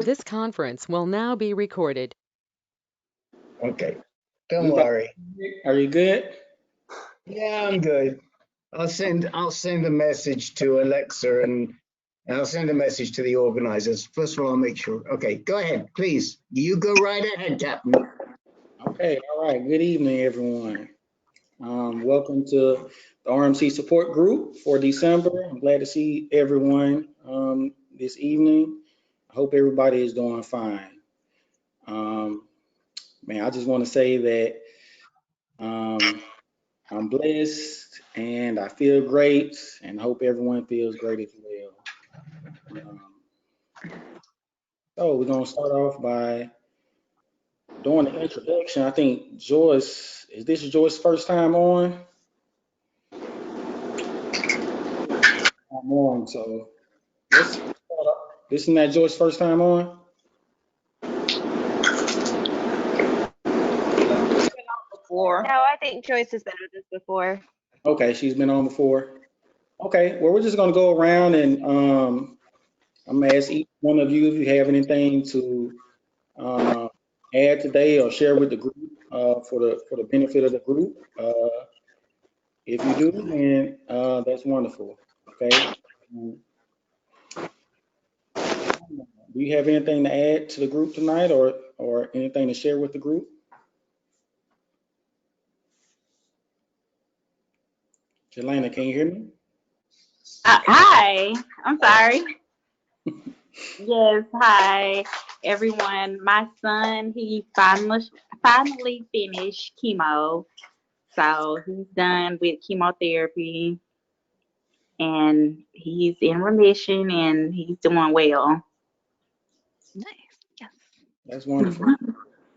This conference will now be recorded. Okay, don't worry. Are you good? Yeah, I'm good. I'll send a message to Alexa and I'll send a message to the organizers. First of all, I'll make sure. Okay, go ahead, please. You go right ahead, Captain. Okay, all right. Good evening, everyone. Welcome to the RMC support group for December. I'm glad to see everyone this evening. I hope everybody is doing fine. Man, I just want to say that I'm blessed and I feel great, and hope everyone feels great as well. So we're gonna start off by doing the introduction. I think Joyce, is this Joyce's first time on? I'm on, so let's start off. This is not Joyce's first time on? Before. No, I think Joyce has been with us before. Okay, she's been on before. Okay, well, we're just gonna go around and I'm gonna ask each one of you if you have anything to add today or share with the group for the benefit of the group. If you do, then that's wonderful. Okay. Do you have anything to add to the group tonight, or anything to share with the group? Jelena, can you hear me? Hi, I'm sorry. Yes, hi everyone. My son, he finally finished chemo, so he's done with chemotherapy, and he's in remission, and he's doing well. Nice. Yes. That's wonderful.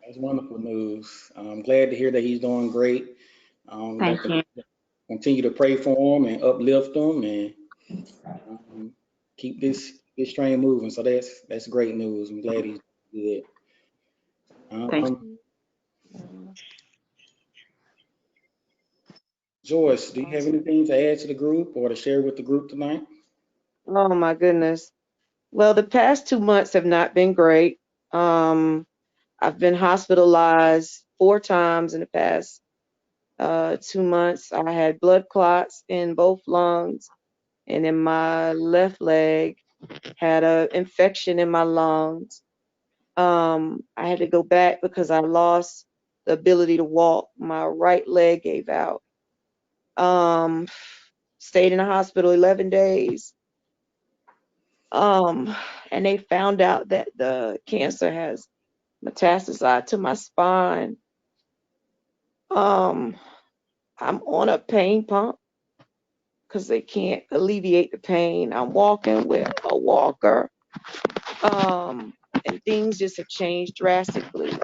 That's wonderful news. I'm glad to hear that he's doing great. Thank you. Continue to pray for him and uplift him and keep this train moving. So that's great news. I'm glad he's good. Thank you. Joyce, do you have anything to add to the group or to share with the group tonight? Oh my goodness. Well, the past 2 months have not been great. I've been hospitalized 4 times in the past 2 months. I had blood clots in both lungs and in my left leg, had an infection in my lungs. I had to go back because I lost the ability to walk. My right leg gave out. Stayed in the hospital 11 days. And they found out that the cancer has metastasized to my spine. I'm on a pain pump because they can't alleviate the pain. I'm walking with a walker. And things just have changed drastically.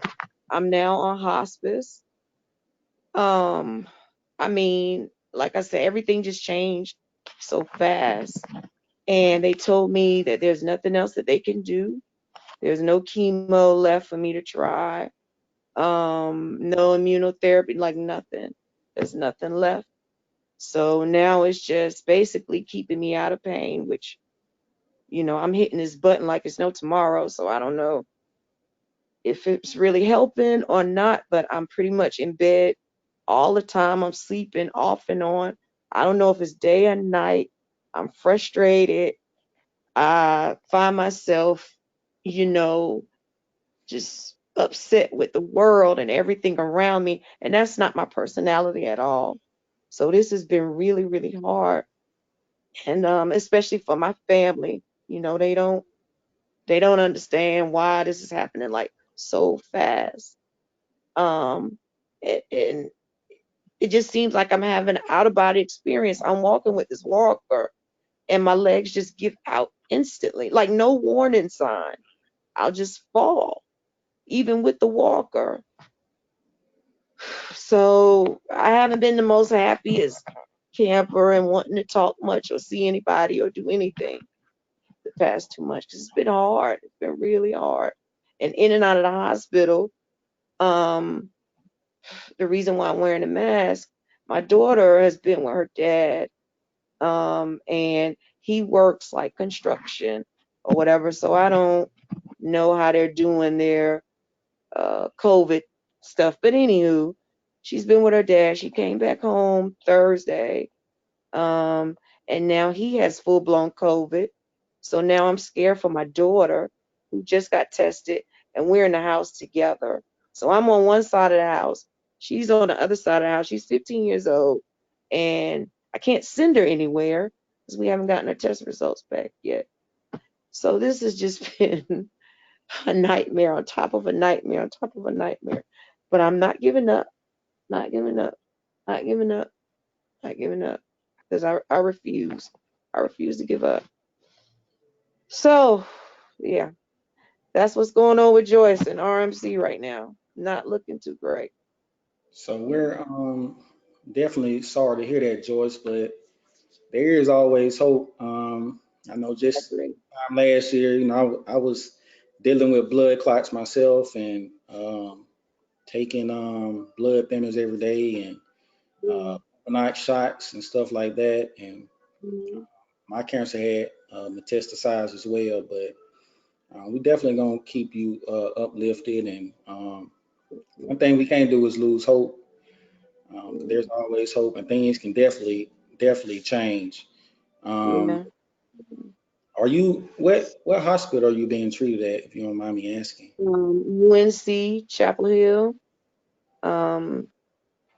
I'm now on hospice. I mean, like I said, everything just changed so fast. And they told me that there's nothing else that they can do. There's no chemo left for me to try. No immunotherapy, like nothing. There's nothing left. So now it's just basically keeping me out of pain, which, I'm hitting this button like it's no tomorrow. So I don't know if it's really helping or not, but I'm pretty much in bed all the time. I'm sleeping off and on. I don't know if it's day or night. I'm frustrated. I find myself, just upset with the world and everything around me. And that's not my personality at all. So this has been really, really hard. And especially for my family, they don't understand why this is happening like so fast. And it just seems like I'm having an out of body experience. I'm walking with this walker and my legs just give out instantly, like no warning sign. I'll just fall, even with the walker. So I haven't been the most happiest camper and wanting to talk much or see anybody or do anything the past 2 months because it's been hard. It's been really hard. And in and out of the hospital, the reason why I'm wearing a mask, my daughter has been with her dad, and he works like construction or whatever. So I don't know how they're doing their COVID stuff. But anywho, she's been with her dad. She came back home Thursday. And now he has full-blown COVID. So now I'm scared for my daughter who just got tested, and we're in the house together. So I'm on one side of the house. She's on the other side of the house. She's 15 years old, and I can't send her anywhere because we haven't gotten her test results back yet. So this has just been a nightmare on top of a nightmare on top of a nightmare. But I'm not giving up, not giving up, not giving up, not giving up. Because I refuse. I refuse to give up. So, yeah, that's what's going on with Joyce and RMC right now. Not looking too great. So we're definitely sorry to hear that, Joyce, but there is always hope. I know just last year, you know, I was dealing with blood clots myself and taking blood thinners every day and overnight shots and stuff like that. And my cancer had metastasized as well, but we definitely gonna keep you uplifted. And one thing we can't do is lose hope. There's always hope, and things can definitely change. Yeah. Are you what hospital are you being treated at, if you don't mind me asking? UNC Chapel Hill.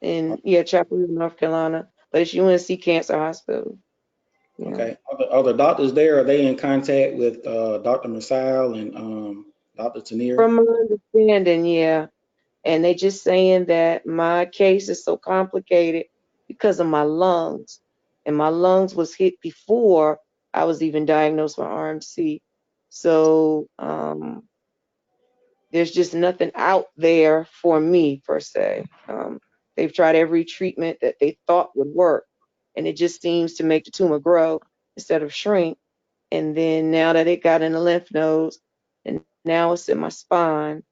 In Chapel Hill, North Carolina, but it's UNC Cancer Hospital. Yeah. Okay. Are the doctors there? Are they in contact with Dr. Masal and Dr. Tanier? From my understanding, yeah. And they just saying that my case is so complicated because of my lungs. And my lungs was hit before I was even diagnosed with RMC. So there's just nothing out there for me per se. They've tried every treatment that they thought would work, and it just seems to make the tumor grow instead of shrink. And then now that it got in the lymph nodes, and now it's in my spine,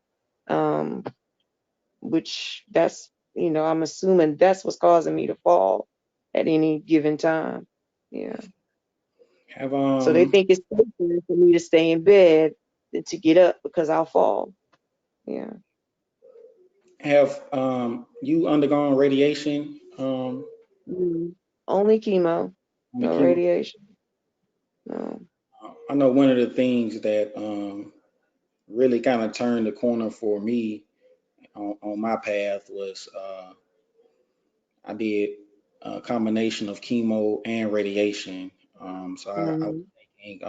which that's, I'm assuming that's what's causing me to fall at any given time. Yeah. So they think it's safer for me to stay in bed than to get up because I'll fall. Yeah. Have you undergone radiation? Only chemo, no radiation. No. I know one of the things that really kind of turned the corner for me on my path was I did a combination of chemo and radiation. So I was taking,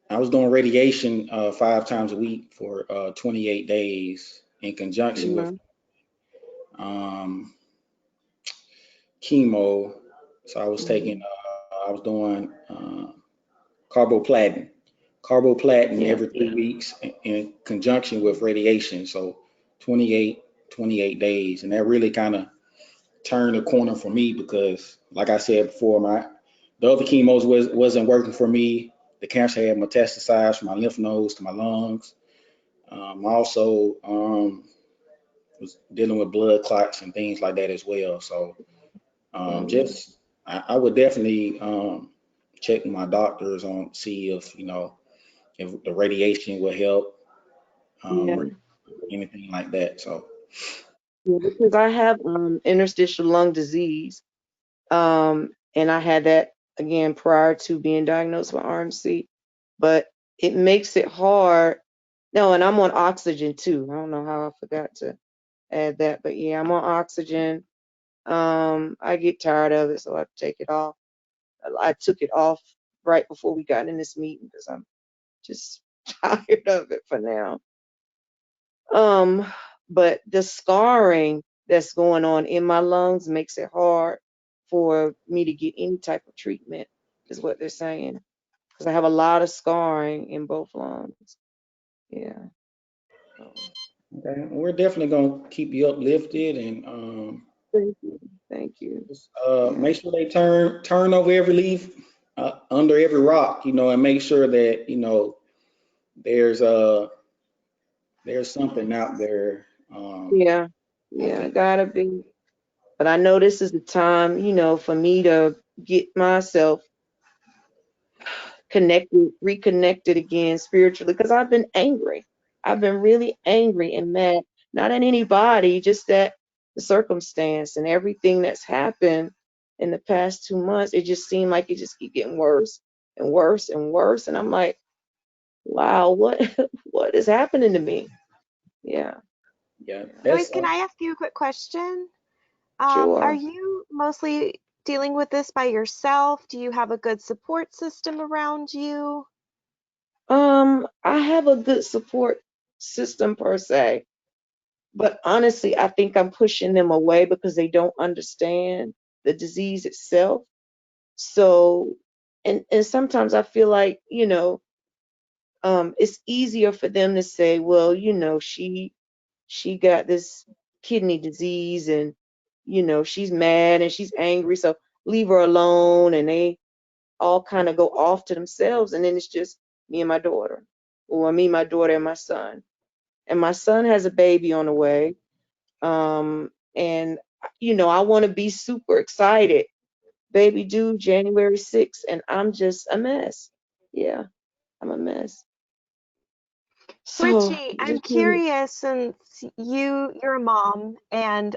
I was doing radiation 5 times a week for 28 days in conjunction with chemo. So I was taking, I was doing carboplatin every 3 weeks in conjunction with radiation. So 28 days. And that really kind of turned the corner for me because, like I said before, the other chemos wasn't working for me. The cancer had metastasized from my lymph nodes to my lungs. I also was dealing with blood clots and things like that as well. So I would definitely check with my doctors on see if if the radiation would help or anything like that. So because I have interstitial lung disease, and I had that again prior to being diagnosed with RMC, but it makes it hard. No, and I'm on oxygen too. I don't know how I forgot to add that, but yeah, I'm on oxygen. I get tired of it, so I take it off. I took it off right before we got in this meeting because I'm just tired of it for now. But the scarring that's going on in my lungs makes it hard for me to get any type of treatment, is what they're saying. Because I have a lot of scarring in both lungs. Yeah. okay, we're definitely gonna keep you uplifted and Thank you. just, make sure they turn over every leaf under every rock, and make sure that there's something out there. Yeah, gotta be. But I know this is the time, for me to get myself reconnected again spiritually, because I've been angry. I've been really angry and mad, not at anybody, just at the circumstance and everything that's happened in the past 2 months. It just seemed like it just keep getting worse and worse and worse. And I'm like, wow, what what is happening to me? Yeah, Yeah, Joyce, that's can I ask you a quick question? Are sure. you mostly dealing with this by yourself? Do you have a good support system around you? I have a good support system per se, but honestly, I think I'm pushing them away because they don't understand the disease itself. So, and sometimes I feel like, it's easier for them to say, well, she got this kidney disease, and she's mad and she's angry, so leave her alone. And they all kind of go off to themselves, and then it's just me and my daughter, or me, my daughter, and my son. And my son has a baby on the way. And I want to be super excited. Baby due January 6th, and I'm just a mess. Yeah, I'm a mess. So Richie, I'm just really, curious, since you're a mom and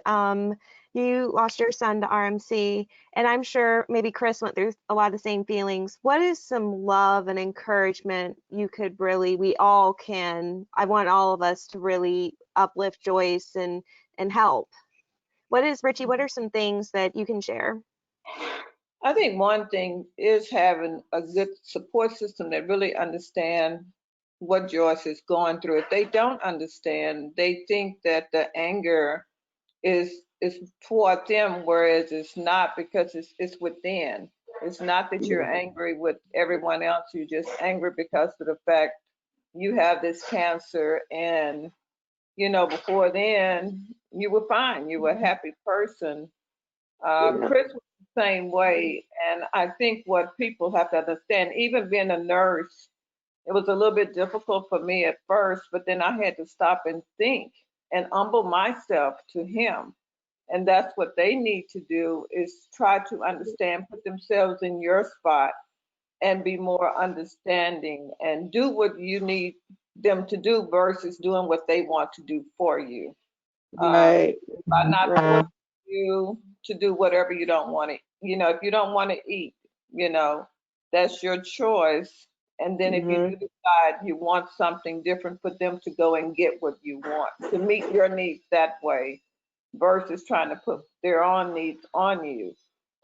you lost your son to RMC, and I'm sure maybe Chris went through a lot of the same feelings. What is some love and encouragement you could really, we all can, I want all of us to really uplift Joyce and help. Richie, what are some things that you can share? I think one thing is having a good support system that really understand what Joyce is going through. If they don't understand, they think that the anger is toward them, whereas it's not, because it's within. It's not that you're angry with everyone else. You're just angry because of the fact you have this cancer, and before then you were fine. You were a happy person. yeah, Chris was the same way, and I think what people have to understand, even being a nurse, it was a little bit difficult for me at first, but then I had to stop and think and humble myself to him. And that's what they need to do, is try to understand, put themselves in your spot and be more understanding and do what you need them to do versus doing what they want to do for you. right, By not right, forcing you to do whatever you don't want to, if you don't want to eat, that's your choice. And then if you hmm, do decide you want something different, for them to go and get what you want to meet your needs that way, versus trying to put their own needs on you,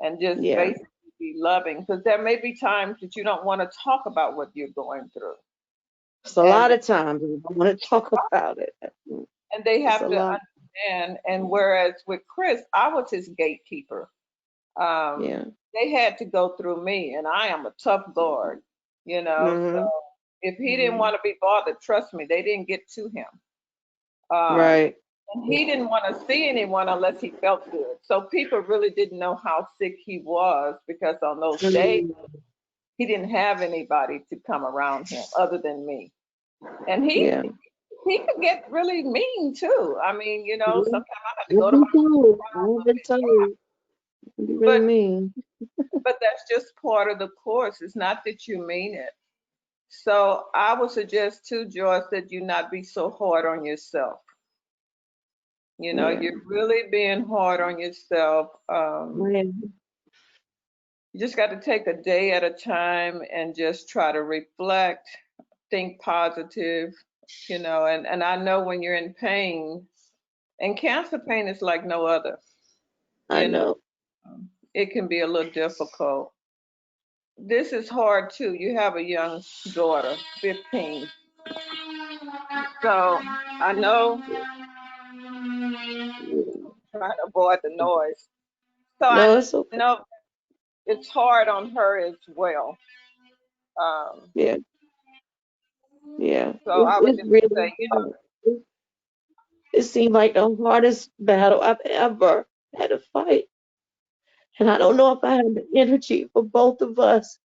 and just yeah. basically be loving, because there may be times that you don't want to talk about what you're going through, It's a and lot of times I don't want to talk about it. they It's a have to lot. understand. And whereas with Chris, I was his gatekeeper. um, Yeah. they had to go through me, and I am a tough guard, so Hmm. if he didn't want to be bothered, trust me, they didn't get to him. um, Right. and he didn't want to see anyone unless he felt good. So people really didn't know how sick he was, because on those days Mhm. he didn't have anybody to come around him other than me. And he Yeah. he could get really mean too. I mean, Mhm. sometimes I had to I've go to been my told. room I've a been bit. told. It can be really But mean. that's just part of the course. It's not that you mean it. So I would suggest too, Joyce, that you not be so hard on yourself. Yeah. You're really being hard on yourself. Man. You just got to take a day at a time and just try to reflect, think positive, and I know when you're in pain, and cancer pain is like no other, I you know, know. it can be a little difficult. This is hard too. You have a young daughter, 15. So I know, trying to avoid the noise. So No, I it's okay. know it's hard on her as well. Um, Yeah. Yeah. so I would It's just really say, hard. It seemed like the hardest battle I've ever had to fight. And I don't know if I have the energy for both of us.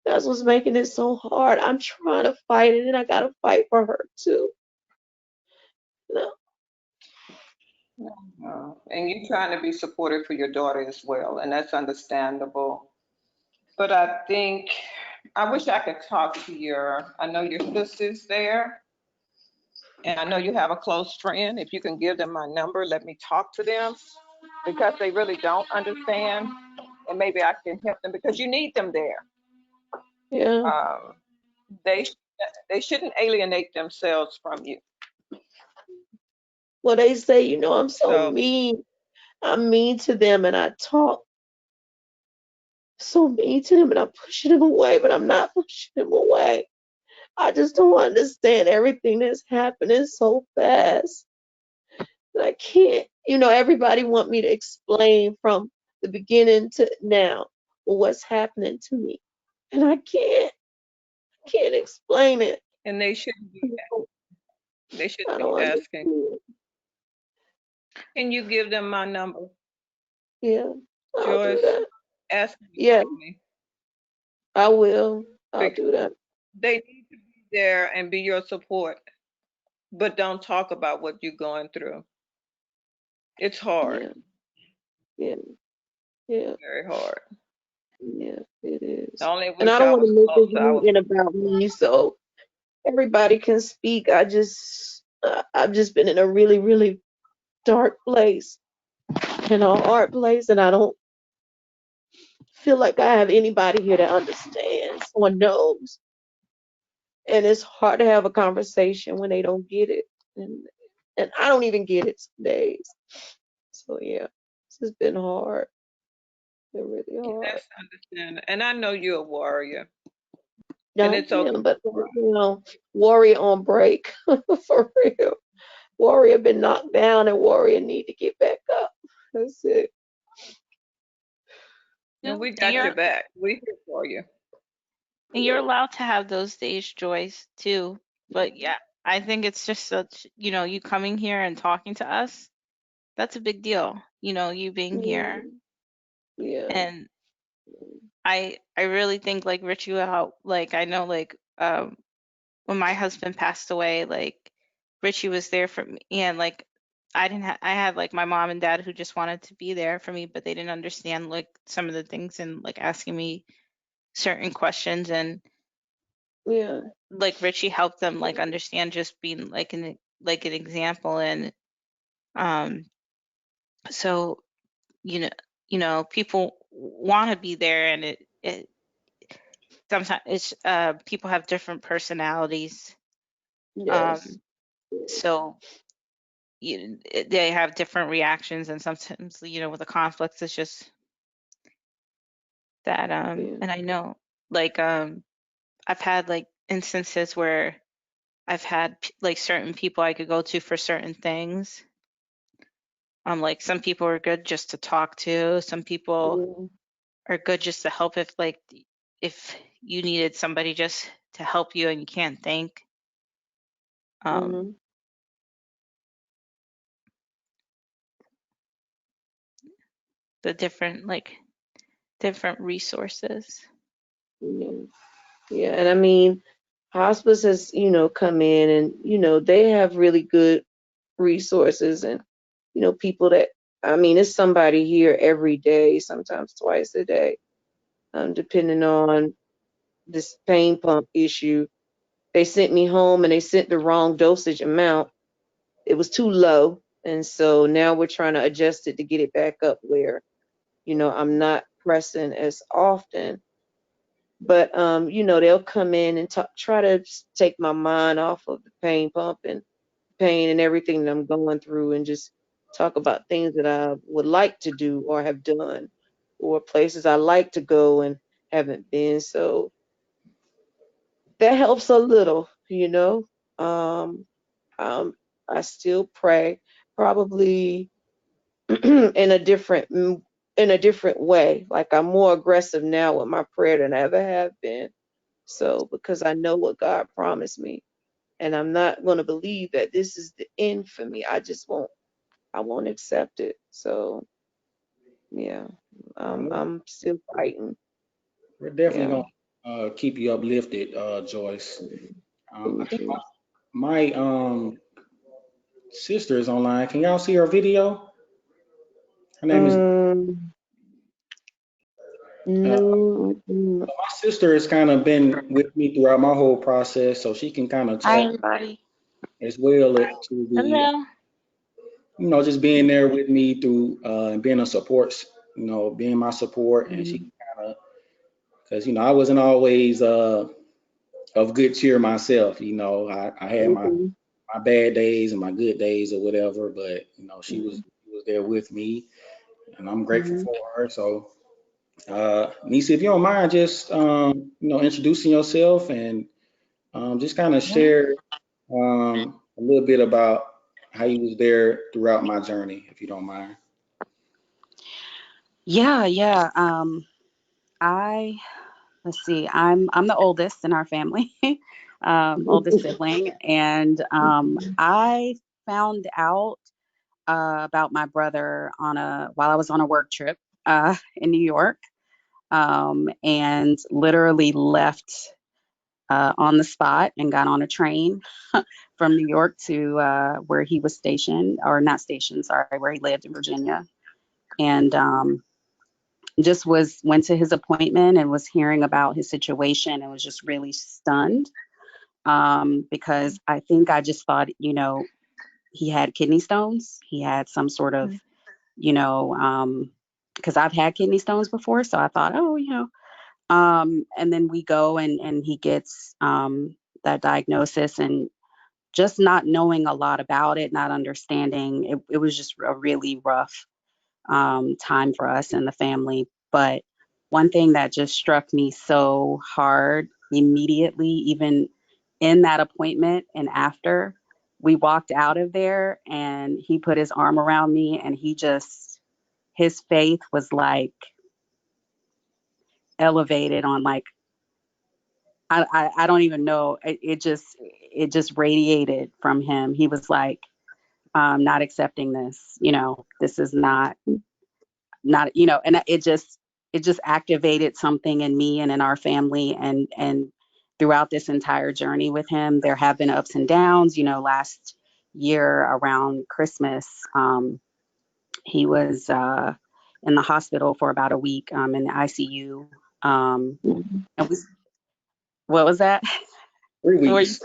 That's what's making it so hard. I'm trying to fight it, and I gotta fight for her too. No. and you're trying to be supportive for your daughter as well, and that's understandable. But I think I wish I could talk to I know your sister's there. And I know you have a close friend. If you can give them my number, let me talk to them because they really don't understand. And maybe I can help them because you need them there. Yeah. Um, they shouldn't alienate themselves from you. Well, they say, you know, I'm so So mean. I'm mean to them and I talk so mean to them and I'm pushing them away, but I'm not pushing them away. I just don't understand everything that's happening so fast. And I can't, you know, everybody want me to explain from the beginning to now what's happening to me. And I can't explain it. and they shouldn't I be don't asking. understand. Can you give them my number, Yeah, I'll do Joyce? that. Ask them to Yeah, call me. I will. I'll Because do that. they need to be there and be your support, but don't talk about what you're going through. It's hard, Yeah, yeah, yeah, very hard. yeah, it I is. only And I wish don't I want was to make this closer. meeting about me, so everybody can speak. I've just been in a really, really dark place, in a hard place, and I don't feel like I have anybody here that understands or knows. And it's hard to have a conversation when they don't get it, and I don't even get it some days. So yeah, this has been hard. Been really hard. That's understandable. And I know you're a warrior, and Yeah, it's okay. yeah, but you know, Warrior on break for real. Warrior been knocked down, and Warrior need to get back up. That's it. And we And got your back. We're here for you. you're allowed to have those days, Joyce, too. But yeah, I think it's just such, you coming here and talking to us, that's a big deal. You being here. Mm, yeah, And I really think like Ritual, like I know like when my husband passed away, like Richie was there for me, and like I had like my mom and dad who just wanted to be there for me, but they didn't understand like some of the things and like asking me certain questions, and yeah, like Richie helped them like understand just being like an example. And um so you know people want to be there, and it sometimes it's people have different personalities, yes, um so they have different reactions, and sometimes with the conflicts it's just that yeah, and I know like I've had like instances where I've had like certain people I could go to for certain things. Like some people are good just to talk to, some people yeah, are good just to help if you needed somebody just to help you and you can't think. um mm-hmm, the different resources. yeah, yeah. And I mean, hospice has, come in and, they have really good resources and, people that, I mean, it's somebody here every day, sometimes twice a day, depending on this pain pump issue. They sent me home and they sent the wrong dosage amount. It was too low. And so now we're trying to adjust it to get it back up where, I'm not pressing as often. But they'll come in and try to take my mind off of the pain pump and pain and everything that I'm going through and just talk about things that I would like to do or have done or places I like to go and haven't been. So that helps a little, Um, um, I still pray, probably in a different way. Like I'm more aggressive now with my prayer than I ever have been. So because I know what God promised me, and I'm not going to believe that this is the end for me. I won't accept it. So yeah, Well, I'm still fighting. we're definitely Yeah. gonna keep you uplifted, Joyce. I Thank think you. my sister is online. Can y'all see her video? Her name is Um, No. My sister has kind of been with me throughout my whole process, so she can kind of Hi, talk everybody. as well to the, Hello. just being there with me through and being a support, being my support, and she kind of, because I wasn't always of good cheer myself. I had my bad days and my good days or whatever, but she was there with me, and I'm grateful for her. So, Nisa, if you don't mind, just introducing yourself and just kind of share a little bit about how you was there throughout my journey, if you don't mind. Yeah. Let's see. I'm the oldest in our family, oldest sibling, and I found out about my brother while I was on a work trip in New York, and literally left on the spot and got on a train from New York to where he was stationed, or not stationed, sorry, where he lived in Virginia, and just went to his appointment and was hearing about his situation and was just really stunned, because I think I just thought, he had kidney stones. He had some sort of, because I've had kidney stones before, so I thought, oh, and then we go and he gets that diagnosis, and just not knowing a lot about it, not understanding, it was just a really rough time for us and the family. But one thing that just struck me so hard immediately, even in that appointment and after, we walked out of there and he put his arm around me, and his faith was like elevated on, like, I don't even know. It just radiated from him. He was like, not accepting this, this is not, and it just activated something in me and in our family, and throughout this entire journey with him, there have been ups and downs. Last year around Christmas, he was in the hospital for about a week, in the ICU. And what was that? 3 weeks.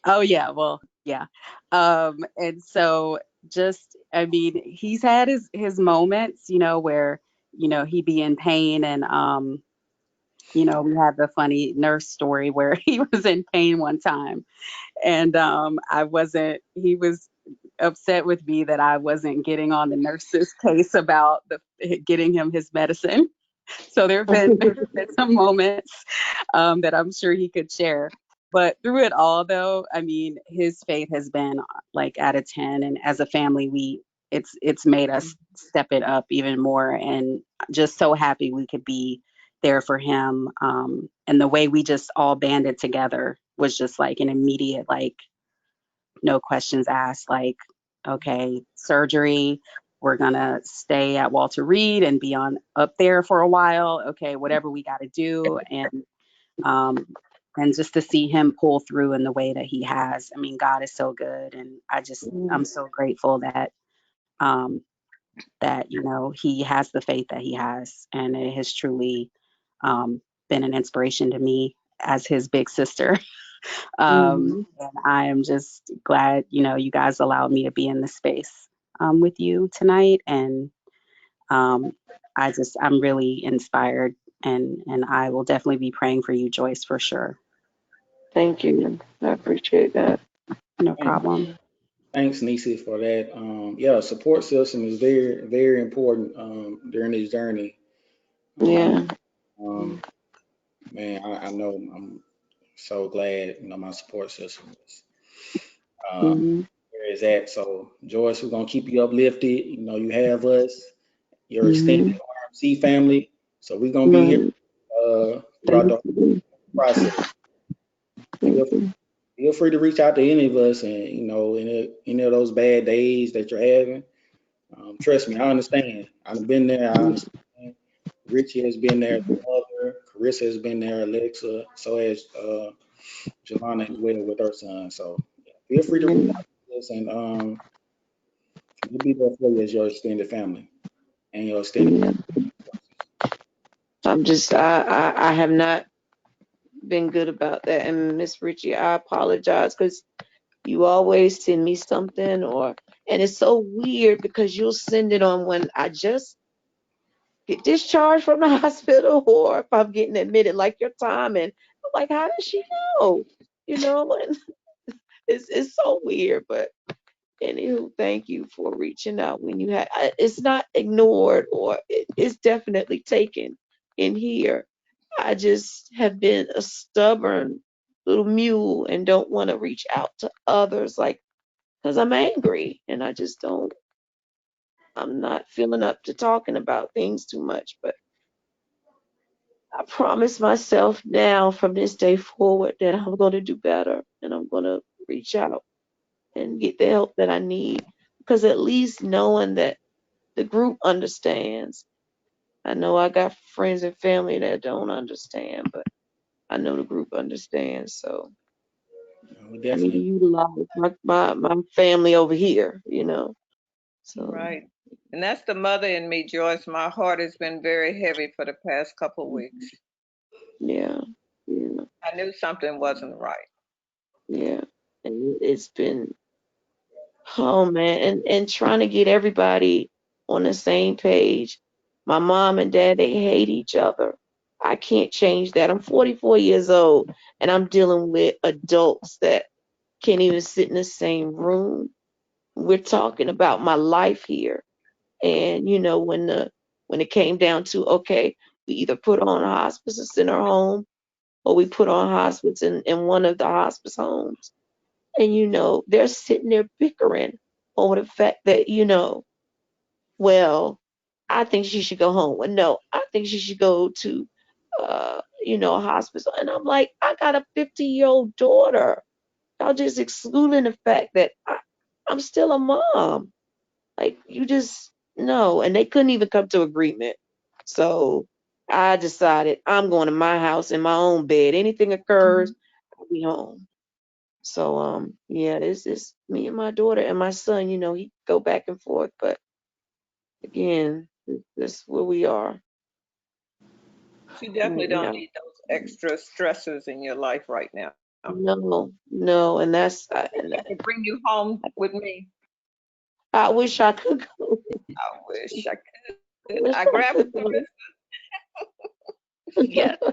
Oh yeah, well, yeah. And so, just, I mean, he's had his moments, where, he'd be in pain, and we had the funny nurse story where he was in pain one time, and he was upset with me that I wasn't getting on the nurse's case about getting him his medicine. So there have been some moments that I'm sure he could share. But through it all, though, I mean, his faith has been like at a 10, and as a family, it's made us step it up even more, and just so happy we could be there for him. And the way we just all banded together was just like an immediate, like, no questions asked, like, okay, surgery, we're gonna stay at Walter Reed and be on up there for a while. Okay, whatever we got to do, um, and just to see him pull through in the way that he has. I mean, God is so good, and I'm so grateful um, that he has the faith that he has, and it has truly been an inspiration to me as his big sister. And I am just glad, you guys allowed me to be in this space with you tonight. And um, I'm really inspired, and I will definitely be praying for you, Joyce, for sure. Thank you. I appreciate that. No problem. Thanks, Nisi, for that. Yeah, support system is very, very important during this journey. Yeah. Man, I know I'm so glad, my support system Mhm. where is at. So, Joyce, we're gonna keep you uplifted. You have us, your extended Mhm. RMC family. So we're gonna be here Right. throughout Thank the you. process. Thank Feel, you. feel free to reach out to any of us, and any of those bad days that you're having. Trust me, I understand. I've been there. I understand. Richie has been there as a mother. Carissa has been there. Alexa. So has Jelana as well with her son. So yeah, feel free to reach Yeah. out to us, and we'll be there for you as your extended family and your extended. Yeah. I have not been good about that. And Miss Ritchie, I apologize because you always send me something and it's so weird because you'll send it on when I just get discharged from the hospital or if I'm getting admitted like your time and I'm like, how does she know? And it's so weird, but anywho, thank you for reaching out when you had. It's not ignored or it's definitely taken in here. I just have been a stubborn little mule and don't want to reach out to others, like because I'm angry and I just don't. I'm not feeling up to talking about things too much, but I promise myself now from this day forward that I'm going to do better and I'm going to reach out and get the help that I need. Because at least knowing that the group understands. I know I got friends and family that don't understand, but I know the group understands. So We I need to definitely. utilize my family over here, So Right. And that's the mother in me, Joyce. My heart has been very heavy for the past couple of weeks. yeah, I knew something wasn't right. yeah. And it's been, oh man, and trying to get everybody on the same page. My mom and dad, they hate each other. I can't change that. I'm 44 years old and I'm dealing with adults that can't even sit in the same room. We're talking about my life here. And when it came down to, okay, we either put on a hospice or send her home, or we put on hospice in one of the hospice homes. And they're sitting there bickering over the fact that, well, I think she should go home. Well, no, I think she should go to a hospice. And I'm like, I got a 50-year-old daughter. Y'all just excluding the fact that I'm still a mom. Like, you just no. And they couldn't even come to agreement. So I decided I'm going to my house in my own bed. Anything occurs, I'll be home. So yeah, it's me and my daughter and my son, he go back and forth, but again, this where we are. You definitely Mm, don't yeah. need those extra stressors in your life right now. I No, and wish I could bring you home with me. I wish I could go. I wish I I could. wish I I grabbed could some go. Yes. I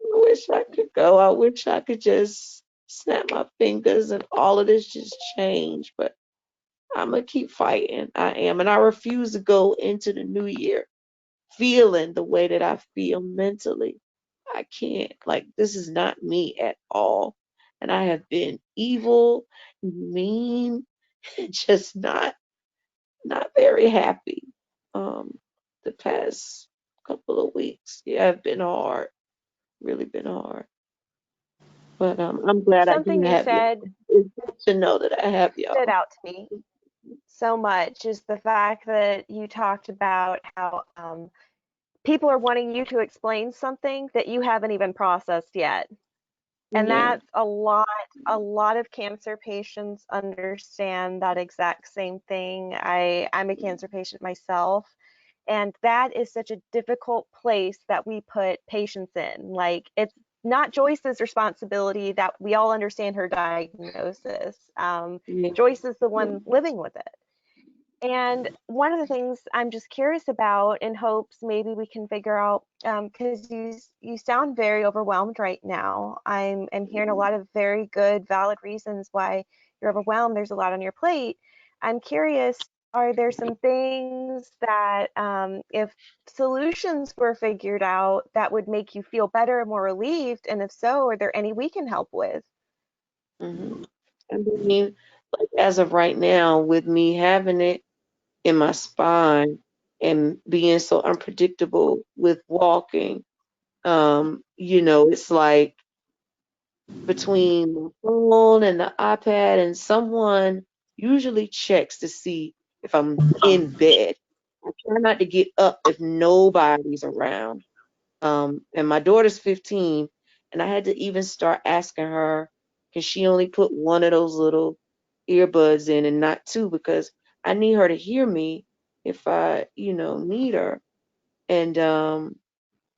wish I could go. I wish I could just snap my fingers and all of this just change. But I'm gonna keep fighting. I am, and I refuse to go into the new year feeling the way that I feel mentally. I can't. Like, this is not me at all. And I have been evil, mean, just not very happy. Um, the past couple of weeks, yeah, have been hard. Really been hard. But I'm glad I do Something you have you. said It's good to know that I have stood y'all. out to me so much is the fact that you talked about how people are wanting you to explain something that you haven't even processed yet. And Yeah. that's a lot of cancer patients understand that exact same thing. I'm a cancer patient myself, and that is such a difficult place that we put patients in. Like, it's not Joyce's responsibility that we all understand her diagnosis. Yeah. Joyce is the one living with it. And one of the things I'm just curious about in hopes maybe we can figure out, because you sound very overwhelmed right now. I'm hearing a lot of very good, valid reasons why you're overwhelmed. There's a lot on your plate. I'm curious, are there some things that, if solutions were figured out, that would make you feel better, more relieved? And if so, are there any we can help with? hmm I mean, like as of right now, with me having it in my spine and being so unpredictable with walking, it's like between the phone and the iPad, and someone usually checks to see if I'm in bed. I try not to get up if nobody's around. And my daughter's 15, and I had to even start asking her, can she only put one of those little earbuds in and not two? Because I need her to hear me if I, need her. And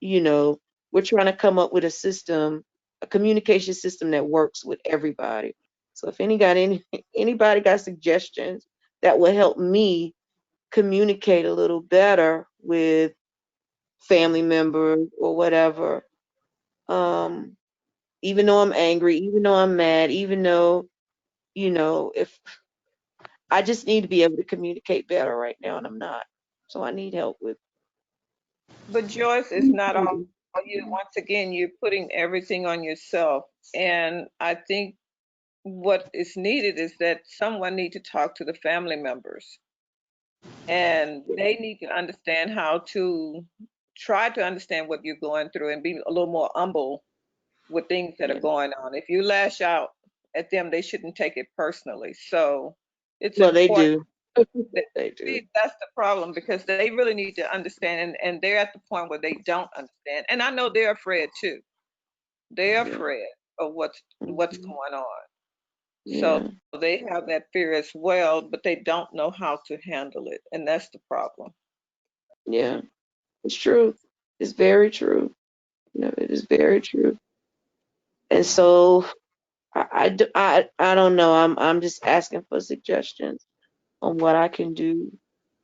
we're trying to come up with a system, a communication system that works with everybody. So if anybody got suggestions that will help me communicate a little better with family members or whatever, even though I'm angry, even though I'm mad, even though, if I just need to be able to communicate better right now, and I'm not. So I need help with. But Joyce, it's not all you. Once again, you're putting everything on yourself. And I think what is needed is that someone need to talk to the family members. And they need to understand how to try to understand what you're going through and be a little more humble with things that are Yeah. going on. If you lash out at them, they shouldn't take it personally. So it's Well, they important. do. They do. See, that's the problem because they really need to understand, and they're at the point where they don't understand. And I know they're afraid too. They're Yeah. afraid of what's Mhm. going on. So Yeah. they have that fear as well, but they don't know how to handle it, and that's the problem. Yeah. It's true. It's very true. It is very true. And so I don't know. I'm just asking for suggestions on what I can do.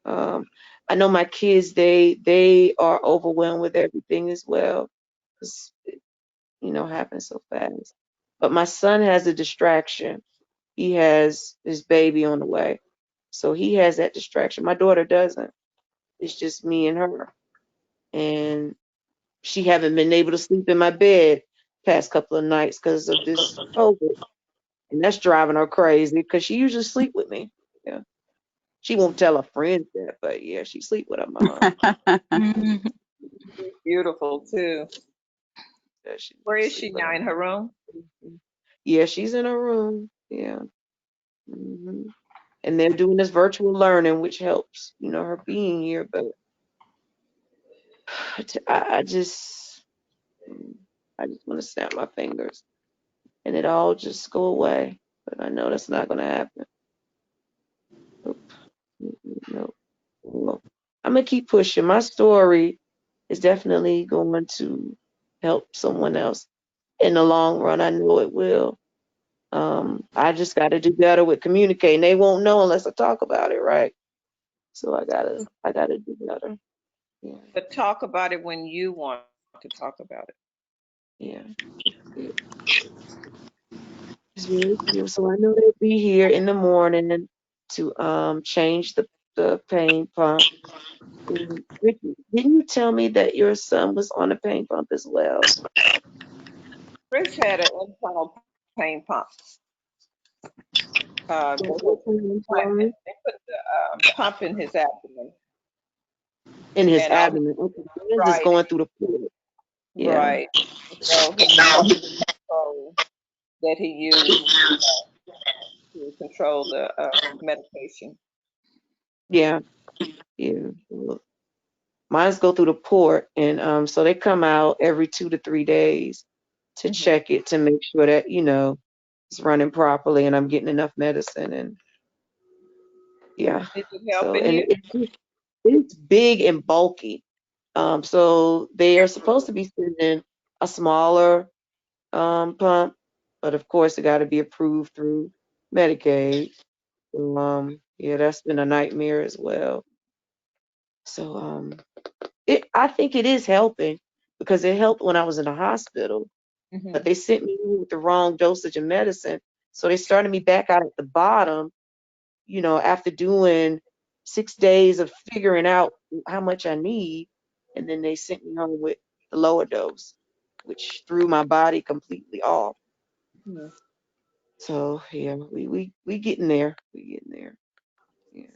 I know my kids, they are overwhelmed with everything as well, 'cause happens so fast. But my son has a distraction. He has his baby on the way. So he has that distraction. My daughter doesn't. It's just me and her. And she haven't been able to sleep in my bed past couple of nights because of this COVID. And that's driving her crazy because she usually sleep with me. Yeah. She won't tell her friends that, but yeah, she sleep with her mom. Beautiful too. Yeah, she Where is sleep she with now? her In her mom. room? Yeah, she's in her room. Yeah. hmm And they're doing this virtual learning, which helps, her being here. But I just, I just want to snap my fingers and it all just go away. But I know that's not going to happen. Nope. Nope. Well, I'm gonna keep pushing. My story is definitely going to help someone else in the long run. I know it will. I just got to do better with communicating. They won't know unless I talk about it, right? So I gotta do better. Yeah, But talk about it when you want to talk about it. yeah, yeah. It's very true. So I know they'll be here in the morning to change the pain pump. And Ricky, didn't you tell me that your son was on a pain pump as well? Chris had an internal pain pump. They What kind of implanted, pain? they put the pump in his abdomen, In his and all he abdomen. Okay, mine's just right, going through the port. Yeah, right. So he had a control that he used to control the medication. yeah, yeah. Well, mine's go through the port, and so they come out every 2 to 3 days to Hmm. check it to make sure that it's running properly and I'm getting enough medicine and yeah. Is it So helping and you? it's big and bulky. So they are supposed to be sending a smaller pump, but of course it got to be approved through Medicaid. So, yeah, that's been a nightmare as well. So, I think it is helping because it helped when I was in the hospital, but Hmm. they sent me in with the wrong dosage of medicine. So they started me back out at the bottom, after doing 6 days of figuring out how much I need. And then they sent me home with the lower dose, which threw my body completely off. So yeah, we getting there. We getting there. Yeah.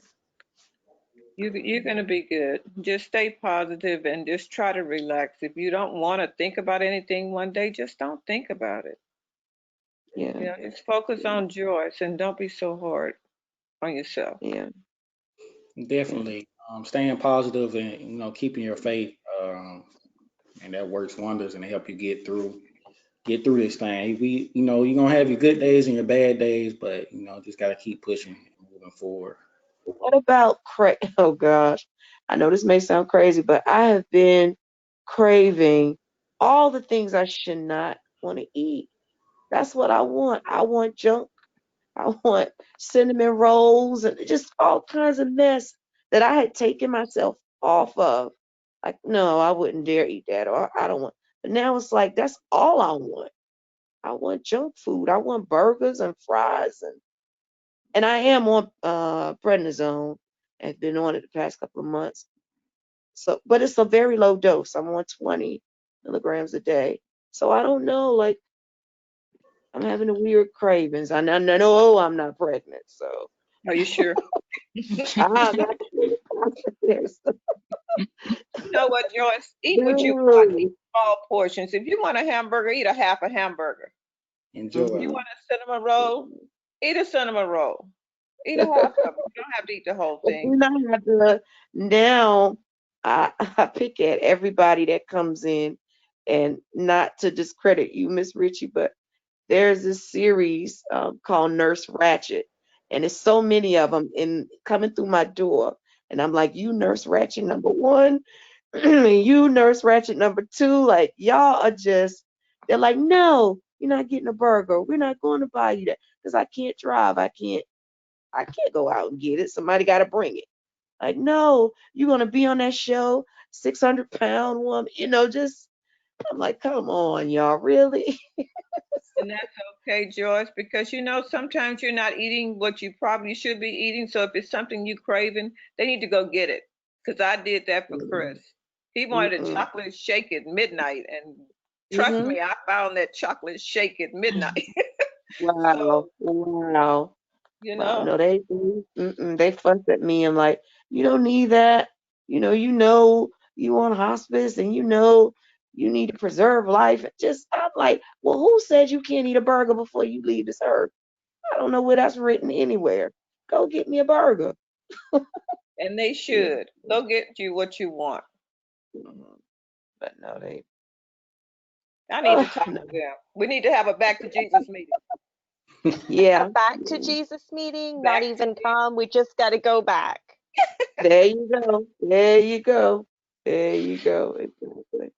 You're gonna be good. Just stay positive and just try to relax. If you don't want to think about anything one day, just don't think about it. Yeah. Just focus on joys and don't be so hard on yourself. Yeah. Yeah. Definitely. Staying positive and keeping your faith, and that works wonders and help you get through this thing. You're gonna have your good days and your bad days, but just gotta keep pushing and moving forward. What about oh gosh, I know this may sound crazy, but I have been craving all the things I should not want to eat. That's what I want. I want junk. I want cinnamon rolls and just all kinds of mess that I had taken myself off of. Like, no, I wouldn't dare eat that, or I don't want. But now it's like that's all I want. I want junk food. I want burgers and fries, and I am on prednisone. I've been on it the past couple of months. So, but it's a very low dose. I'm on 20 milligrams a day. So I don't know, like I'm having a weird cravings. I know I'm not pregnant, so Are you sure? I'm not yes. You know what, Joyce? Eat what you want. No. Eat small portions. If you want a hamburger, eat a half a hamburger. Enjoy. You want a cinnamon roll? Eat a cinnamon roll. Eat a half of it. You don't have to eat the whole But thing. then I have to now I pick at everybody that comes in, and not to discredit you, Miss Ritchie, but there's this series called Nurse Ratchet, and it's so many of them in coming through my door, and I'm like, you Nurse Ratchet number one, you Nurse Ratchet number two, like y'all are just. They're like, no, you're not getting a burger. We're not going to buy you that because I can't drive. I can't go out and get it. Somebody got to bring it. Like, no, you're gonna be on that show, 600-pound woman. Just I'm like, come on, y'all, really? And that's okay, Joyce, because sometimes you're not eating what you probably should be eating. So if it's something you craving, they need to go get it. Because I did that for Chris. He wanted a Mm-mm. chocolate shake at midnight. And trust Mhm. me, I found that chocolate shake at midnight. Wow, So, wow, you wow. know, No, they fussed at me. I'm like, you don't need that. You on hospice, and you need to preserve life. I'm like, well, who said you can't eat a burger before you leave this earth? I don't know where that's written anywhere. Go get me a burger. and they Yeah. should. Go get you what you want. Mhm. But no, they. I need to No. talk to them. We need to have a back to Jesus meeting. A Yeah. back to Jesus meeting, not Back to even come. We just got to go back. There you go. There you go. There you go. Exactly.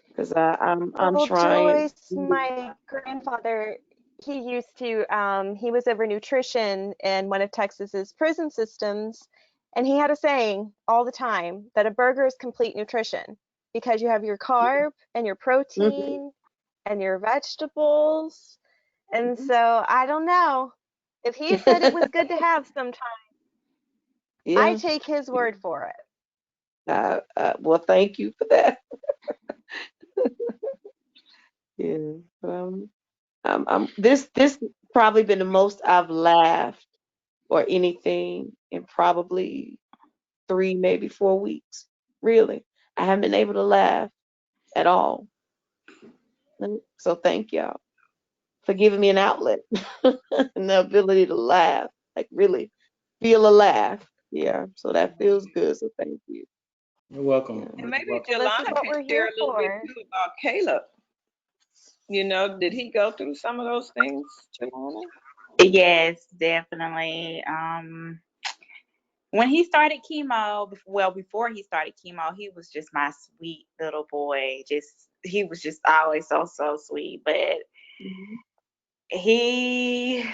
Because I'm Well, trying. Joyce, my grandfather, he was over nutrition in one of Texas's prison systems, and he had a saying all the time that a burger is complete nutrition because you have your carb and your Mhm. protein and your vegetables. And so I don't know. If he said it was good to have sometime, I Yeah. take his word for it. Well, thank you for that. Yeah. This probably been the most I've laughed or anything in probably 3, maybe 4 weeks. Really, I haven't been able to laugh at all. So thank y'all for giving me an outlet and the ability to laugh, like really feel a laugh. Yeah, so that feels good. So thank you. You're welcome. Yeah. And You're maybe welcome. Well, this is Jelana what can we're share here a little bit for. too about Caleb. Did he go through some of those things, Jelana? Yes, definitely. When he started chemo, well, before he started chemo, he was just my sweet little boy. He was just always so sweet. But Mhm. he,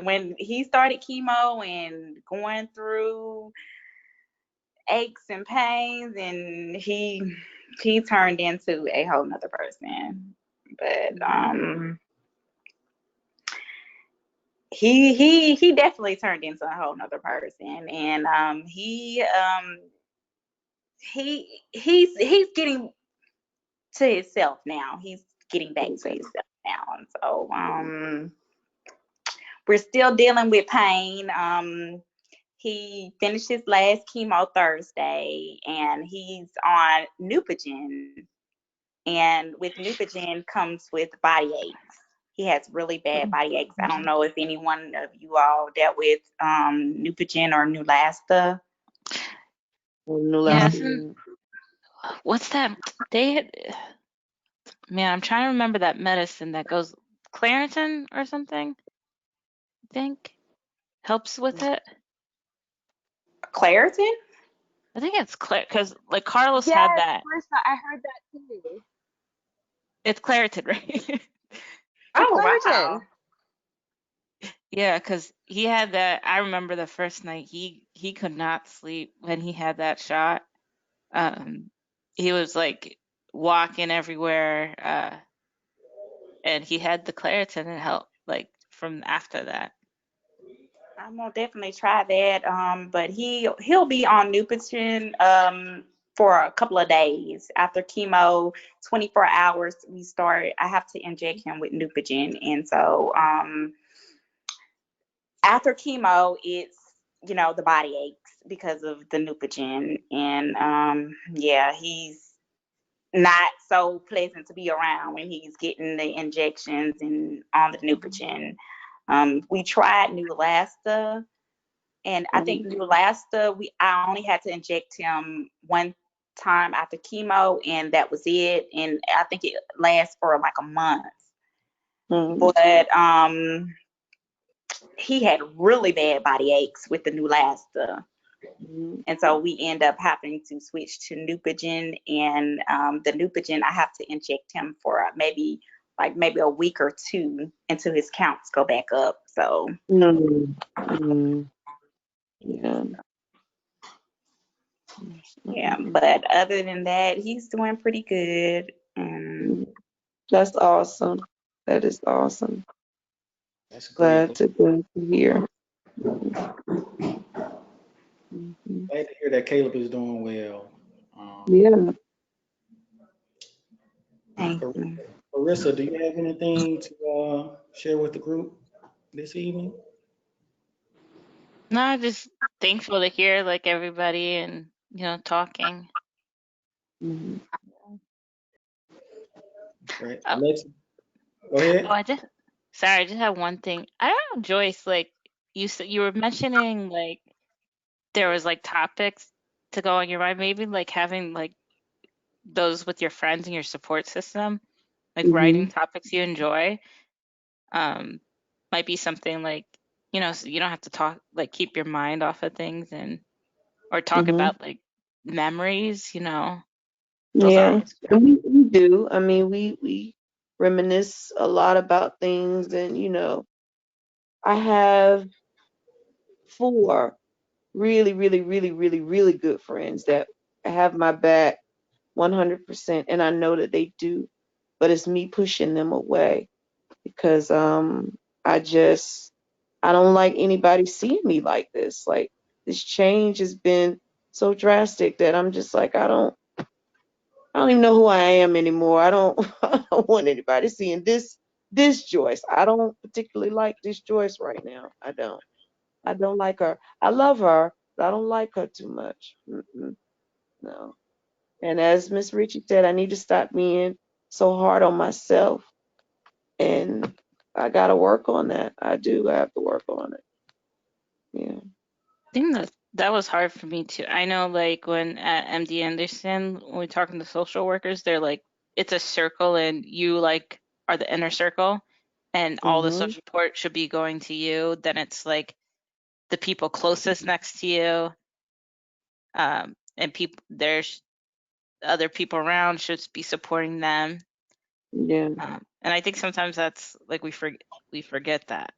when he started chemo and going through aches and pains, and he turned into a whole nother person. But he definitely turned into a whole nother person, and he's getting to himself now. He's getting back to Okay. himself now, and so we're still dealing with pain. He finished his last chemo Thursday, and he's on Neupogen. And with Neupogen comes with body aches. He has really bad body aches. I don't know if anyone of you all dealt with Neupogen or Neulasta. Well, Yeah, yeah. what's that? They had, man, I'm trying to remember that medicine that goes Claritin or something, I think helps with it. Claritin? I think it's Claire because like Carlos Yes, had that. Marissa, I heard that too. It's Claritin, right? It's Oh, Claritin. wow. Yeah, because he had that. I remember the first night he could not sleep when he had that shot. Um, he was like walking everywhere, and he had the Claritin and help like from after that. I'm gonna definitely try that. But he'll be on Neupogen for a couple of days after chemo. 24 hours we start. I have to inject him with Neupogen, and so after chemo, it's the body aches because of the Neupogen, and yeah, he's not so pleasant to be around when he's getting the injections and on the Neupogen. We tried Neulasta, and I think Neulasta, I only had to inject him one time after chemo, and that was it. And I think it lasts for like a month. But he had really bad body aches with the Neulasta. And so we end up having to switch to Neupogen, and the Neupogen I have to inject him for maybe a week or two until his counts go back up. So Yeah. yeah, but other than that, he's doing pretty good. That's awesome. That is awesome. That's great. Glad to hear. Glad to hear that Caleb is doing well. Yeah. Thank you. Marissa, do you have anything to share with the group this evening? No, just thankful to hear like everybody and talking. Right. Oh, Alexa, go ahead. I just have one thing. I don't know, Joyce, like you said, you were mentioning like there was like topics to go on your mind, maybe like having like those with your friends and your support system, like writing topics you enjoy, um, might be something like, so you don't have to talk, like keep your mind off of things or talk about like memories, those are Yeah. always good. And we do. I mean, we reminisce a lot about things, and I have 4 really, really, really, really, really good friends that have my back 100%, and I know that they do, but it's me pushing them away because I don't like anybody seeing me like this. Like, this change has been so drastic that I'm just like, I don't even know who I am anymore. I don't want anybody seeing this Joyce. I don't particularly like this Joyce right now. I don't. I don't like her. I love her, but I don't like her too much. No. And as Miss Ritchie said, I need to stop being so hard on myself, and I got to work on that. I do. I have to work on it. Yeah. I think that was hard for me too. I know like when at MD Anderson, when we're talking to social workers, they're like, it's a circle and you like are the inner circle and all the social support should be going to you. Then it's like the people closest next to you, and there's other people around should be supporting them. Yeah. And I think sometimes that's like we forget that.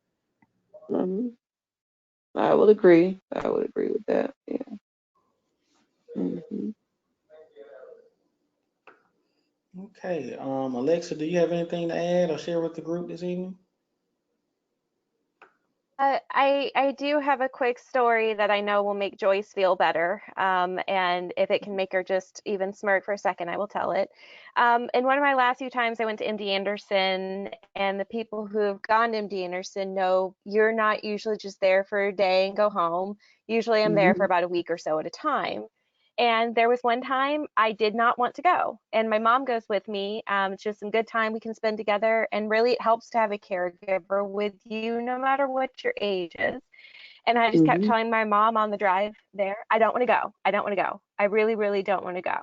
I would agree. I would agree with that. Yeah. Okay. Alexa, do you have anything to add or share with the group this evening? I do have a quick story that I know will make Joyce feel better. And if it can make her just even smirk for a second, I will tell it. In one of my last few times, I went to MD Anderson, and the people who have gone to MD Anderson know you're not usually just there for a day and go home. Usually, I'm there for about a week or so at a time. And there was one time I did not want to go, and my mom goes with me. It's just some good time we can spend together, and really it helps to have a caregiver with you, no matter what your age is. And I just kept telling my mom on the drive there, I don't want to go. I don't want to go. I really, really don't want to go.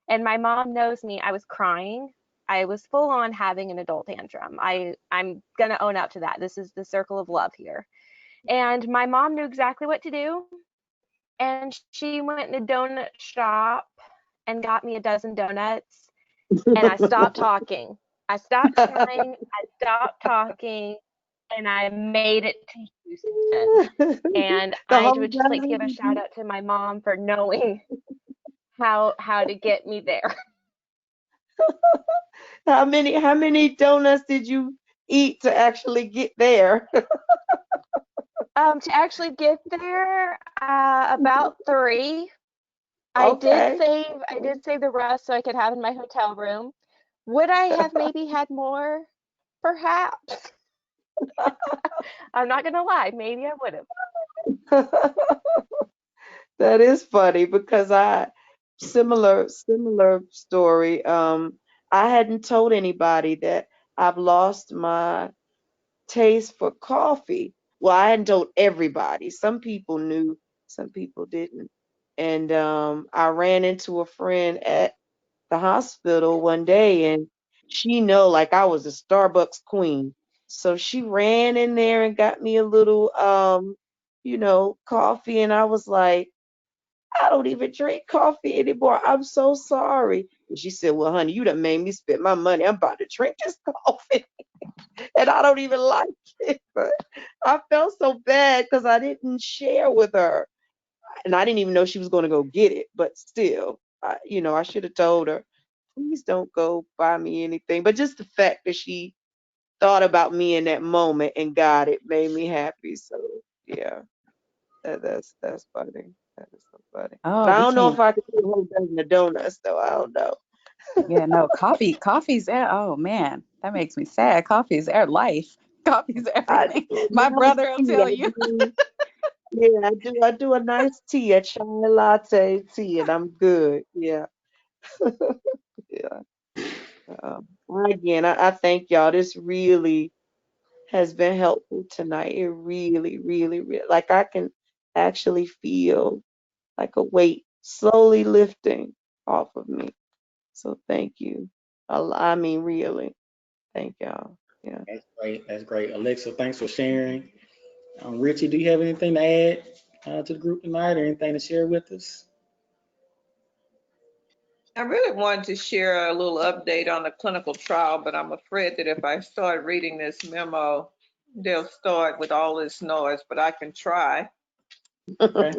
And my mom knows me. I was crying. I was full on having an adult tantrum. I'm gonna own up to that. This is the circle of love here. And my mom knew exactly what to do. and she went in a donut shop and got me a dozen donuts, and I stopped talking. I stopped crying, I stopped talking, and I made it to Houston. And The I whole would just like to give a shout time. out to my mom for knowing how to get me there. How many donuts did you eat to actually get there? To actually get there, about 3. Okay. I did save the rest so I could have in my hotel room. Would I have maybe had more? Perhaps. I'm not gonna lie, maybe I would have. That is funny because similar story. I hadn't told anybody that I've lost my taste for coffee. Well, I hadn't told everybody. Some people knew, some people didn't. And I ran into a friend at the hospital one day, and she know like I was a Starbucks queen. So she ran in there and got me a little coffee, and I was like, I don't even drink coffee anymore. I'm so sorry. And she said, well, honey, you done made me spend my money. I'm about to drink this coffee. And I don't even like it. But I felt so bad because I didn't share with her. And I didn't even know she was going to go get it. But still, I should have told her, please don't go buy me anything. But just the fact that she thought about me in that moment and got it made me happy. So yeah, that's funny. That is so funny. But Oh, I we don't know if can't. I could do a whole dozen of donuts though. I don't know. Yeah, no, coffee's oh man, that makes me sad. Coffee's our life. Coffee's I everything. do a My nice brother will tea. tell you. I do a nice tea, a chai latte tea, and I'm good. Yeah, yeah. Again, I thank y'all. This really has been helpful tonight. It really, really, really, like I can actually feel like a weight slowly lifting off of me. So thank you. I mean, really, thank y'all. Yeah. That's great. That's great. Alexa, thanks for sharing. Richie, do you have anything to add to the group tonight or anything to share with us? I really wanted to share a little update on the clinical trial, but I'm afraid that if I start reading this memo, they'll start with all this noise, but I can try. Okay.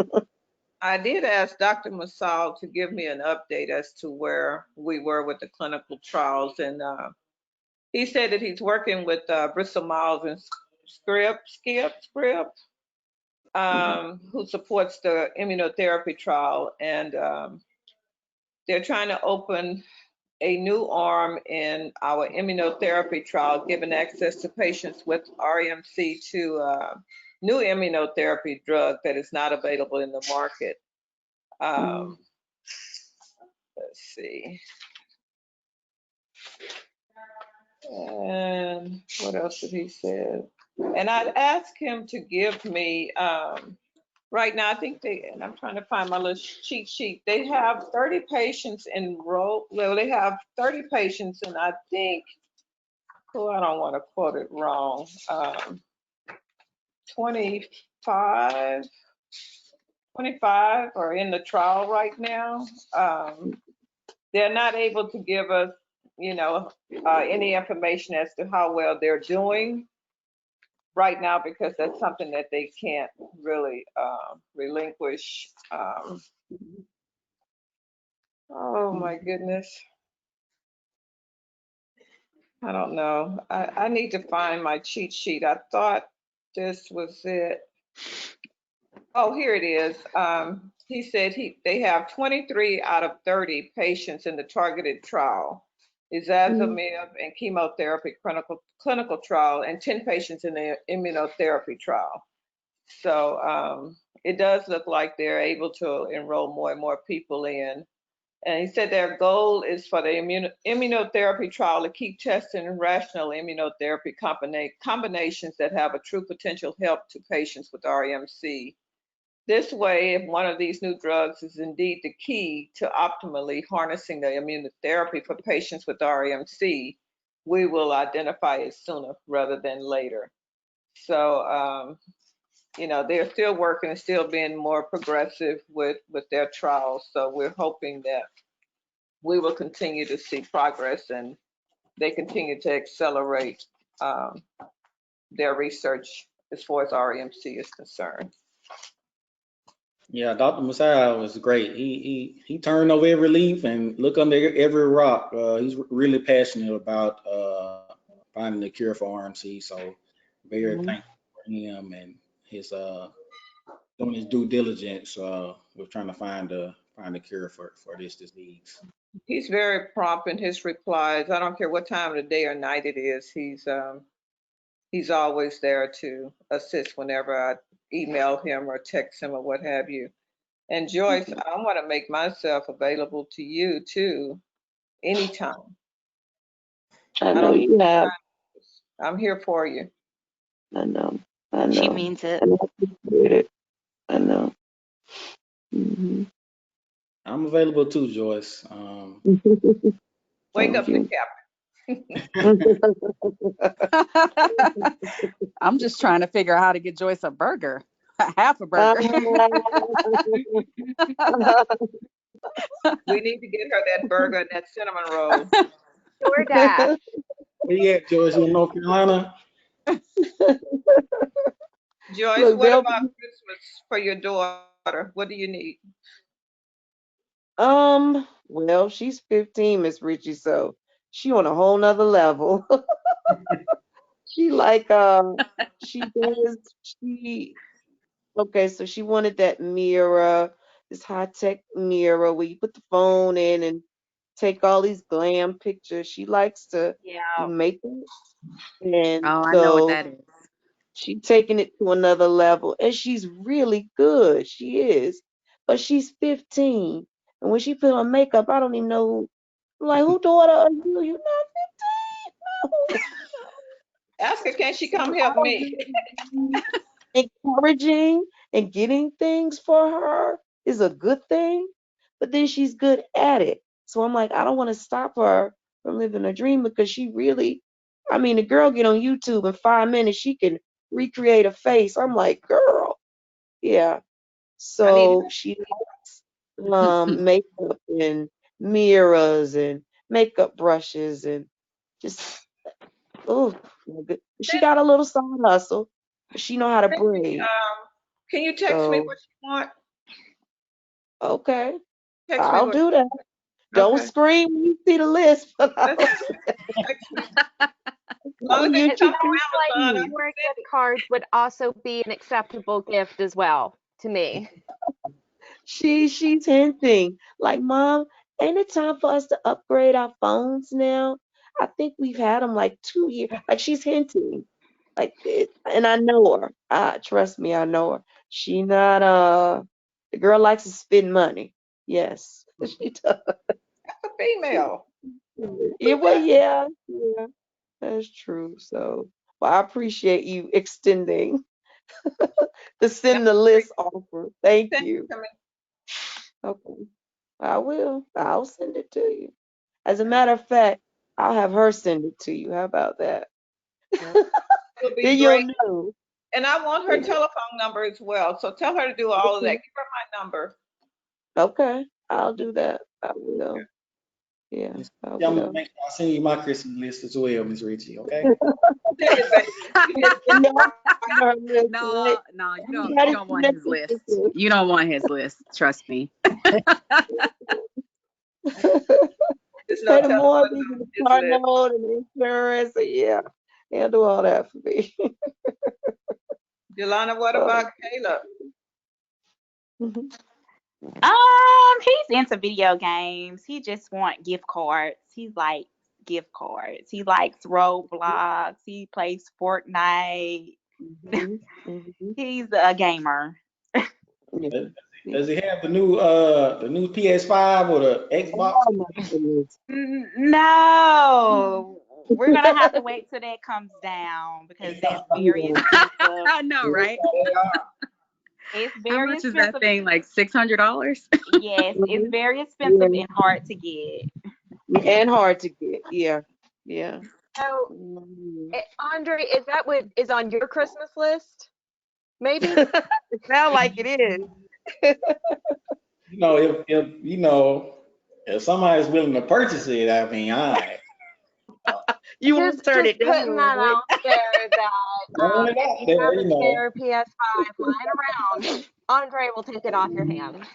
I did ask Dr. Masal to give me an update as to where we were with the clinical trials, and he said that he's working with Bristol Myers and Skip, who supports the immunotherapy trial, and they're trying to open a new arm in our immunotherapy trial, giving access to patients with RMC to new immunotherapy drug that is not available in the market. Let's see. And what else did he say? And I'd ask him to give me, right now, I think and I'm trying to find my little cheat sheet. They have 30 patients enrolled. Well, they have 30 patients, and I think, I don't want to quote it wrong. 25 are in the trial right now. They're not able to give us, any information as to how well they're doing right now because that's something that they can't really relinquish. Oh my goodness. I don't know. I need to find my cheat sheet. I thought this was it. Oh, here it is. He said they have 23 out of 30 patients in the targeted trial, izazimib and chemotherapy clinical trial, and 10 patients in the immunotherapy trial. So it does look like they're able to enroll more and more people in. And he said their goal is for the immunotherapy trial to keep testing rational immunotherapy combinations that have a true potential help to patients with RMC. This way, if one of these new drugs is indeed the key to optimally harnessing the immunotherapy for patients with RMC, we will identify it sooner rather than later. So they're still working and still being more progressive with their trials. So we're hoping that we will continue to see progress and they continue to accelerate their research as far as RMC is concerned. Yeah, Dr. Messiah was great. He turned over every leaf and looked under every rock. He's really passionate about finding the cure for RMC. So very thankful for him and his doing his due diligence with trying to find a cure for this disease. He's very prompt in his replies. I don't care what time of the day or night it is. He's always there to assist whenever I email him or text him or what have you. And Joyce, I want to make myself available to you too, anytime. I know you have. I'm here for you. I know. She means it. And I appreciate it. I know. Mhm. I'm available too, Joyce. Wake up Thank the you. captain. I'm just trying to figure out how to get Joyce a burger, half a burger. We need to get her that burger and that cinnamon roll. DoorDash. Where you at, Joyce? You in North Carolina? Joyce, Look, what about Christmas for your daughter? What do you need? Well, she's 15, Miss Richie, so she on a whole nother level. She like okay, so she wanted that mirror, this high-tech mirror where you put the phone in and take all these glam pictures. She likes to Yeah. make it. And Oh, I know what so that is. she's taking it to another level, and she's really good. She is, but she's 15, and when she put on makeup, I don't even know who. I'm like, who daughter are you? You're not 15. Ask her, can she come help me? Encouraging and getting things for her is a good thing, but then she's good at it. So I'm like, I don't want to stop her from living her dream because she really, I mean, the girl get on YouTube in 5 minutes, she can recreate a face. I'm like, girl, yeah. I need So she likes makeup and mirrors and makeup brushes and just, oh, she got a little side hustle, but she know how to braid. Can you text me what you want? Okay, Text me I'll what. do that. Don't Okay. scream when you see the list. But Text me. As long as you they come from Like Amazon. your gift cards would also be an acceptable gift as well to me. she's hinting like, Mom, ain't it time for us to upgrade our phones now? I think we've had them like 2 years. Like she's hinting, like it, and I know her. Trust me, I know her. She not the girl likes to spend money. Yes, she does. That's a female. Yeah, well, yeah, that's true. So, well, I appreciate you extending to send the list offer. Thank Send you. it to me. Okay, I will. I'll send it to you. As a matter of fact, I'll have her send it to you. How about that? It'll be Then you'll great. know. And I want her telephone number as well. So tell her to do all of that. Give her my number. Okay, I'll do that. I will. Yeah, I Yeah, will. I'll send you my Christmas list as well, Miss Richie. Okay. Send it, baby. No, you don't want his list. You don't want his list. Trust me. There's no Pay the telling what's mortgage on and the his car list. note and the insurance. Yeah, he'll do all that for me. Jelana, what about Caleb? He's into video games. He just want gift cards. He likes gift cards. He likes Roblox. He plays Fortnite. He's a gamer. Yeah. Does he have the new PS5 or the Xbox? Oh my goodness. No, we're gonna have to wait till that comes down because that's very expensive. I know, right? They are. It's How very much is that expensive. thing? Like $600? Yes, it's very expensive and hard to get. And hard to get. Yeah. Yeah. So, Mhm. Andre, is that what is on your Christmas list? Maybe. It sounds like it is. You know, if somebody's willing to purchase it, I mean, You Just won't turn it putting down, that right? out there that throwing it out if you there, have a spare PS5 lying around, Andre will take it off your hands.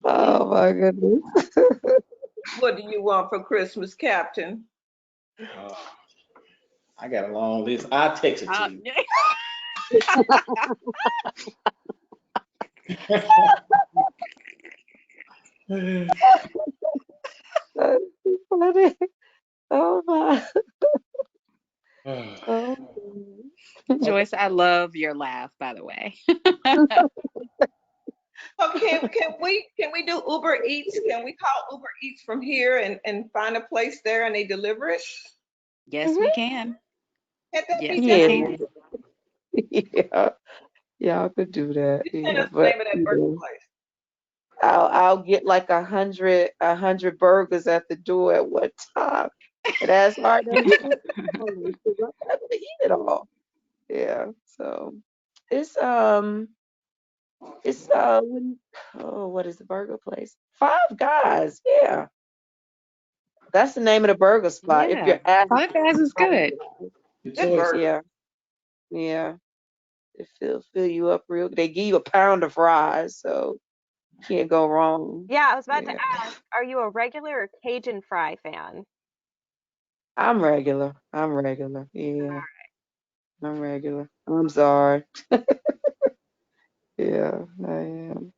Oh my goodness. What do you want for Christmas, Captain? I got a long list. I'll text it to you. That's too funny. Oh my. Oh. Joyce, I love your laugh, by the way. Oh, can we do Uber Eats? Can we call Uber Eats from here and find a place there and they deliver it? Yes, we can. Can't that Yes, be we Yeah. done? can. Yeah. Y'all could do that. You send Yeah, us the but name of that burger place. I'll get like 100 burgers at the door at one time. And that's hard to do. I'm not gonna eat it all. Yeah. So it's what is the burger place? Five Guys. Yeah. That's the name of the burger spot. If Yeah. you're asking, Five Guys is good. Good Good choice. burger. yeah, yeah. It fill you up real. They give you a pound of fries, so can't go wrong. Yeah, I was about to Yeah. ask, are you a regular or Cajun fry fan? I'm regular. Yeah, I'm regular. I'm sorry. Yeah, I am.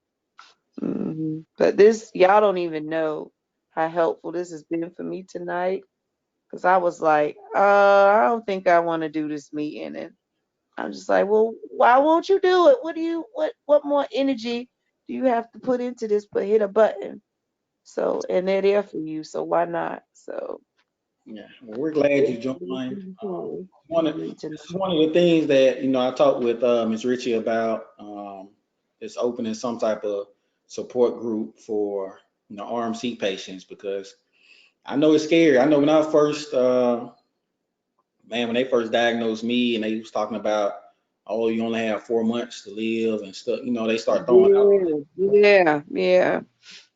But this, y'all don't even know how helpful this has been for me tonight. Because I was like, I don't think I want to do this meeting. And I'm just like, well, why won't you do it? What more energy do you have to put into this but hit a button? So, and they're there for you, so why not? So, Yeah, well, we're glad you joined. Meet This is one of the things that I talked with Ms. Ritchie about. Is opening some type of support group for RMC patients, because I know it's scary. I know when I first when they first diagnosed me and they was talking about, oh, you only have 4 months to live and stuff, they start throwing out. yeah.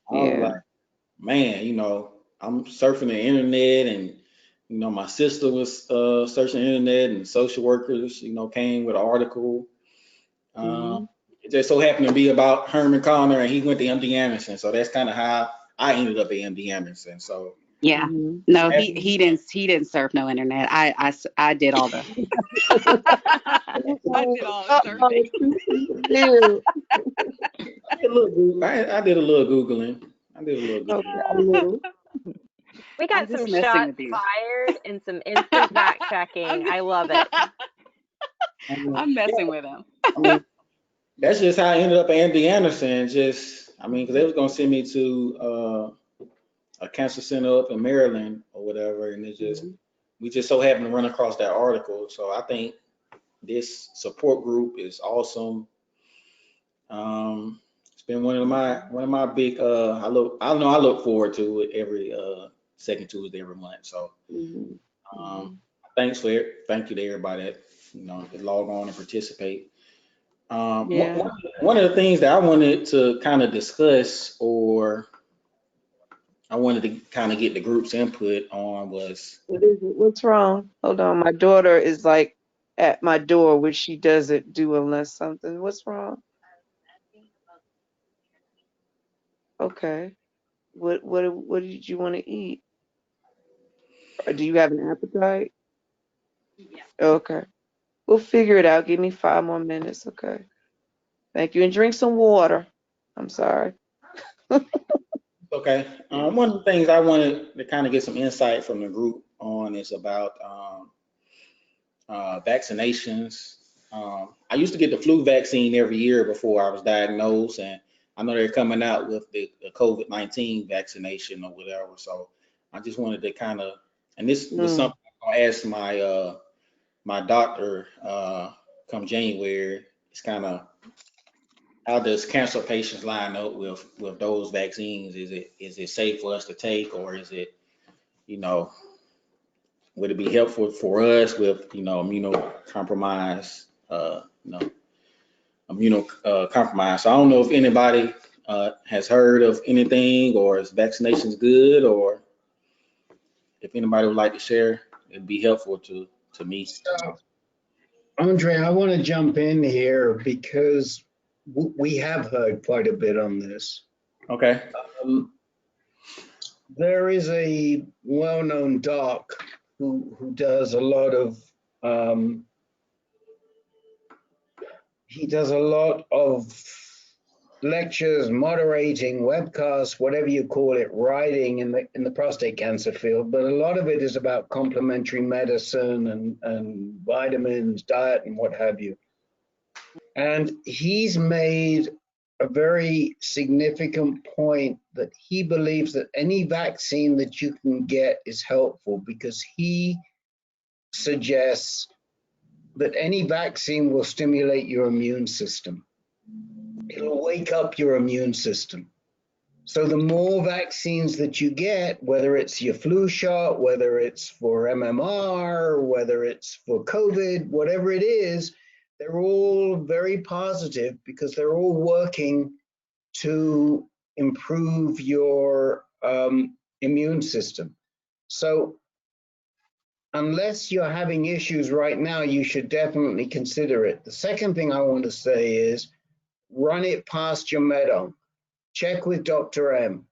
I was like, man, I'm surfing the internet, and my sister was searching the internet, and social workers, came with an article. It just so happened to be about Herman Connor, and he went to MD Anderson, so that's kind of how I ended up at MD Anderson. So Yeah. No, he didn't surf no internet. I did all the I did all the surfing. I did a little Googling. We I'm got just some messing shots with you. fired and some instant fact checking. I love it. I'm messing with him. That's just how I ended up at MD Anderson. Because they was gonna send me to a cancer center up in Maryland or whatever, and we just so happened to run across that article. So I think this support group is awesome. It's been one of my big. I look forward to it every second Tuesday every month. So thank you to everybody that log on and participate. One of the things that I wanted to kind of discuss, or I wanted to kind of get the group's input on, was What's wrong? Hold on, my daughter is like at my door, which she doesn't do unless something. What's wrong? Okay. What did you want to eat? Or do you have an appetite? Okay. We'll figure it out. Give me 5 more minutes, okay? Thank you. And drink some water. I'm sorry. okay. One of the things I wanted to kind of get some insight from the group on is about vaccinations. I used to get the flu vaccine every year before I was diagnosed, and I know they're coming out with the COVID-19 vaccination or whatever. So I just wanted to kind of, and this was something I asked my doctor come January. It's kind of, how does cancer patients line up with those vaccines? Is it safe for us to take, or is it, would it be helpful for us with, immunocompromised, compromised? So I don't know if anybody has heard of anything, or is vaccinations good, or if anybody would like to share, it'd be helpful to me. So, Andre, I want to jump in here because we have heard quite a bit on this. Okay. There is a well-known doc who does a lot of lectures, moderating, webcasts, whatever you call it, writing in the prostate cancer field. But a lot of it is about complementary medicine and vitamins, diet, and what have you. And he's made a very significant point that he believes that any vaccine that you can get is helpful, because he suggests that any vaccine will stimulate your immune system. It'll wake up your immune system. So the more vaccines that you get, whether it's your flu shot, whether it's for MMR, whether it's for COVID, whatever it is, they're all very positive because they're all working to improve your immune system. So unless you're having issues right now, you should definitely consider it. The second thing I want to say is run it past your med-onc. Check with Dr. M.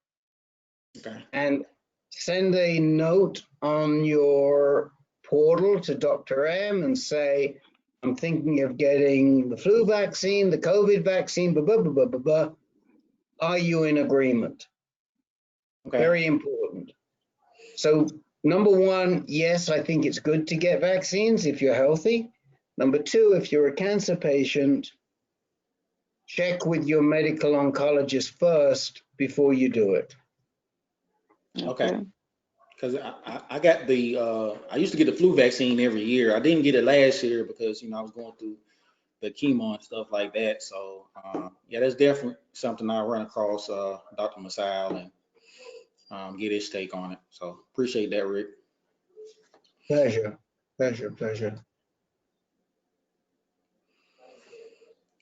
Okay. And send a note on your portal to Dr. M and say, I'm thinking of getting the flu vaccine, the COVID vaccine, blah, blah, blah, blah, blah, blah. Are you in agreement? Okay. Very important. So number one, yes, I think it's good to get vaccines if you're healthy. Number two, if you're a cancer patient, check with your medical oncologist first before you do it. Okay. Because I got I used to get the flu vaccine every year. I didn't get it last year because, I was going through the chemo and stuff like that. So, yeah, that's definitely something I run across Dr. Masal and get his take on it. So appreciate that, Rick. Pleasure, pleasure, pleasure.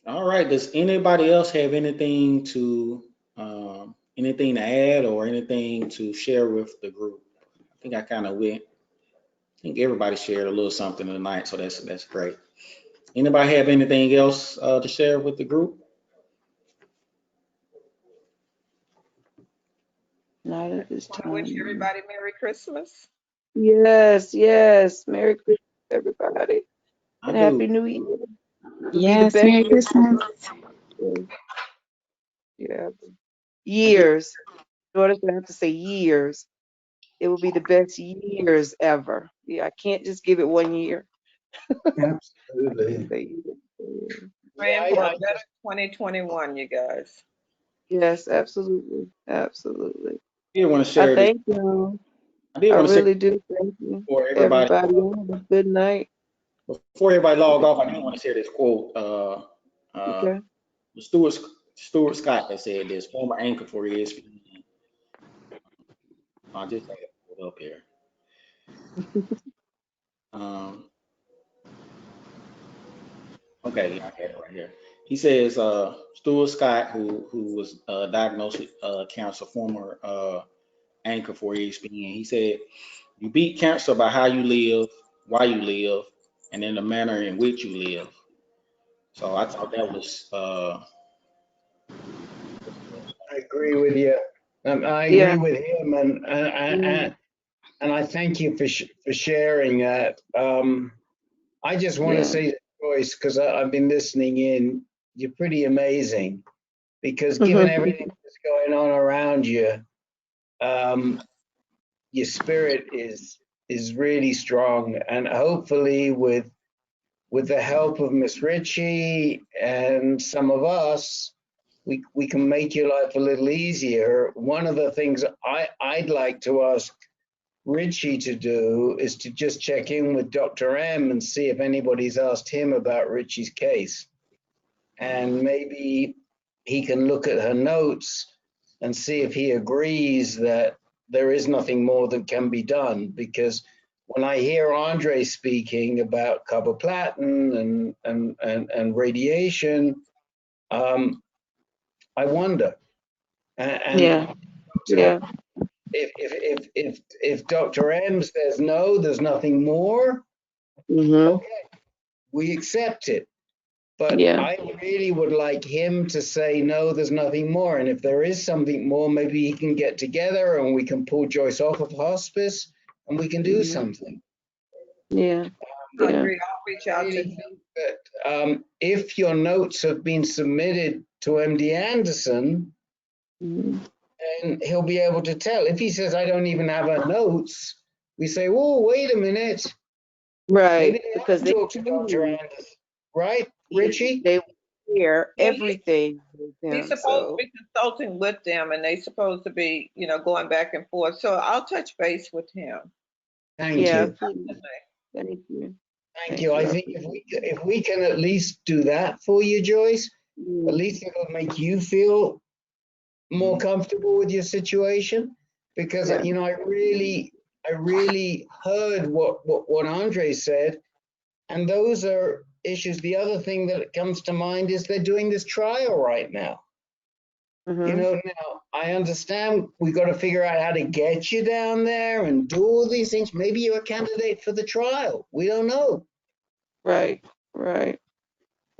All right. Does anybody else have anything to add or anything to share with the group? I think I kind of went. I think everybody shared a little something tonight, so that's great. Anybody have anything else to share with the group? Not at this I wish time. everybody Merry Christmas. Yes, yes. Merry Christmas, everybody. I And do. Happy New Year. It'll be the Yes, best Merry year Christmas. yeah. Years. Daughter's gonna have to say years. It will be the best years ever. Yeah, I can't just give it 1 year. Absolutely. Say years. Praying for a better 2021, you guys. Yes, absolutely. Absolutely. I did want to I share this. thank you. I did I want to share really do. Thank you. for everybody. Everybody, have a good night. Before everybody log off, I do want to share this quote. Okay. Stuart Scott that said this, former anchor for ESPN. I just had it pulled up here. Okay, yeah, I had it right here. He says, Stuart Scott, who was diagnosed with cancer, former anchor for ESPN. He said, "You beat cancer by how you live, why you live, and in the manner in which you live." So I thought that was. I agree with you. I Yeah. agree with him, and I thank you for sharing that. I just want to Yeah. say, Joyce, because I've been listening in, you're pretty amazing. Because given everything that's going on around you, your spirit is really strong, and hopefully with the help of Miss Ritchie and some of us, we can make your life a little easier. One of the things I'd like to ask Ritchie to do is to just check in with Dr. M and see if anybody's asked him about Ritchie's case. And maybe he can look at her notes and see if he agrees that there is nothing more that can be done, because when I hear Andre speaking about carboplatin and radiation, I wonder. And Yeah. Yeah. if Dr. M says no, there's nothing more, Mm-hmm. okay, we accept it. But Yeah. I really would like him to say, no, there's nothing more. And if there is something more, maybe he can get together and we can pull Joyce off of hospice and we can do Mhm. something. Yeah. I Yeah. agree. I'll reach out to Really him. think that if your notes have been submitted to MD Anderson, Mhm. and he'll be able to tell. If he says, I don't even have her notes, we say, whoa, wait a minute. Maybe Right. they Because haven't they talked to told Dr. me, Anderson. Right, yeah, Richie? they hear Yeah, everything with he's them. supposed to So be consulting with them, and they supposed to be, going back and forth. So I'll touch base with him. Thank yeah, you. please. Thank you. Thank Thank you. you. I I think appreciate if we can at least do that for you, Joyce, at it. least it'll make you feel more comfortable with your situation. Because Yeah. I really heard what Andre said, and those are issues. The other thing that comes to mind is they're doing this trial right now. Mm-hmm. Now I understand we got to figure out how to get you down there and do all these things. Maybe you're a candidate for the trial. We don't know, Right. Right.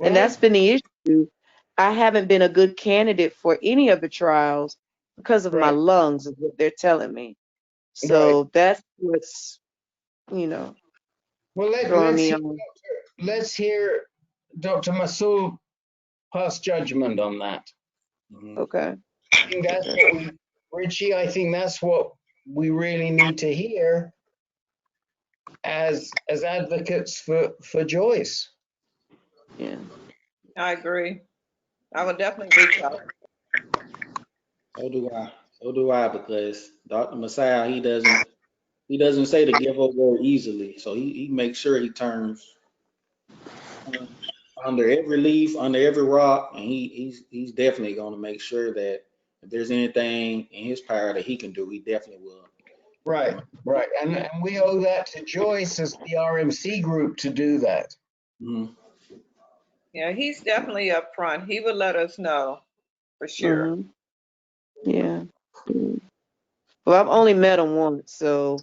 And right? that's been the issue. I haven't been a good candidate for any of the trials because of my Right, lungs, is what they're telling me. right. So that's what's, you know, Well, throwing me on. let's hear Dr. Masoul pass judgment on that. Okay. I think that's Okay. what Richie, I think that's what we really need to hear as advocates for Joyce. Yeah. I agree. I will definitely reach out. So do I. So do I, because Dr. Messiah, he doesn't say to give up very easily. So he makes sure he turns under every leaf, under every rock, and he's definitely going to make sure that if there's anything in his power that he can do, he definitely will. Right, right. And we owe that to Joyce as the RMC group to do that. Mhm. Yeah, he's definitely up front. He would let us know for sure. Mm-hmm. Yeah. Mm. Well, I've only met him once, so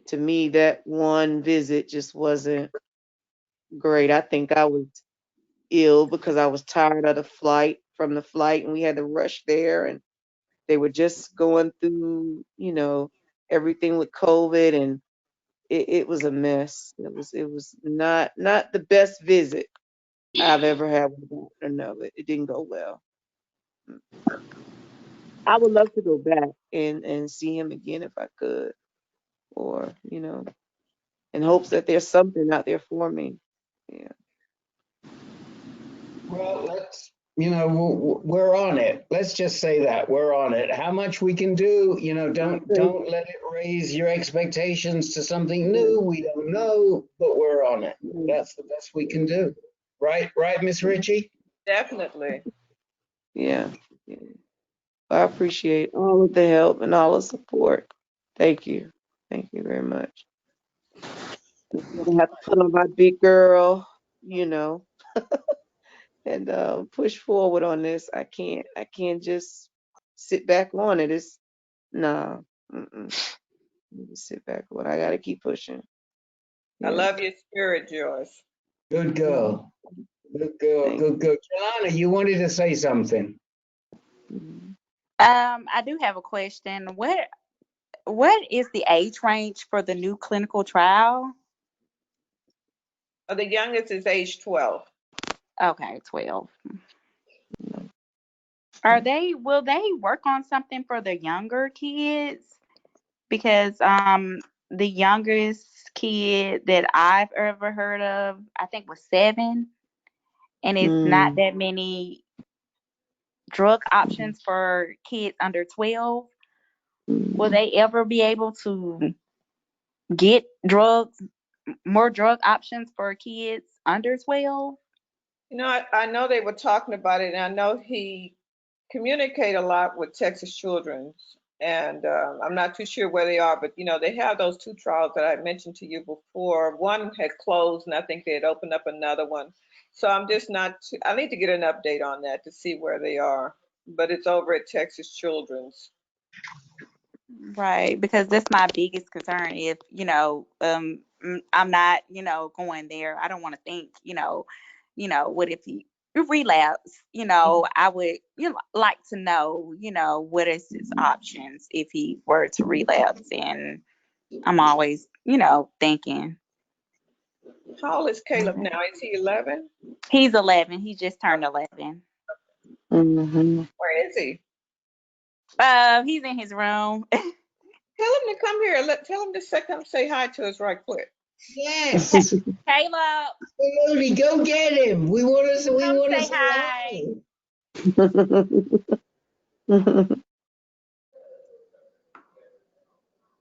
to me, that one visit just wasn't great. I think I was ill because I was tired of the flight, and we had to rush there, and they were just going through, everything with COVID, and it was a mess. It was not the best visit I've ever had with a doctor. No, it didn't go well. I would love to go back and see him again if I could, or in hopes that there's something out there for me. Yeah. Well, we're on it. Let's just say that we're on it. How much we can do, don't let it raise your expectations to something new. We don't know, but we're on it. That's the best we can do. Right, Miss Ritchie? Definitely. Yeah. Yeah. I appreciate all of the help and all the support. Thank you. Thank you very much. I'm gonna have to put on my big girl, you know, and push forward on this. I can't just sit back on it. It's nah. Mm-mm. Just sit back on. I gotta keep pushing. I Yeah. love your spirit, Joyce. Good Mhm. girl. Good girl. Thank Good girl. Joanna, you wanted to say something. you. I do have a question. What is the age range for the new clinical trial? The youngest is age 12. Okay, 12. Mhm. Will they work on something for the younger kids? Because the youngest kid that I've ever heard of, I think was 7, and it's not Mm. that many drug options for kids under 12. Will Mm. they ever be able to get more drug options for kids under 12? I know they were talking about it, and I know he communicated a lot with Texas Children's And I'm not too sure where they are, but they have those 2 trials that I mentioned to you before. One had closed, and I think they had opened up another one. So I'm just not. I need to get an update on that to see where they are. But it's over at Texas Children's. Right, because that's my biggest concern. If I'm not, going there. I don't want to think, what if he relapse? I would, like to know, what is his options if he were to relapse. And I'm always, thinking. How old is Caleb now? Is he 11? He's 11. He just turned 11. Where is he? He's in his room. Tell him to come here. Tell him to come say hi to us right quick. Yes. Caleb, Absolutely. Go get him. We want to. We come want to say say hi.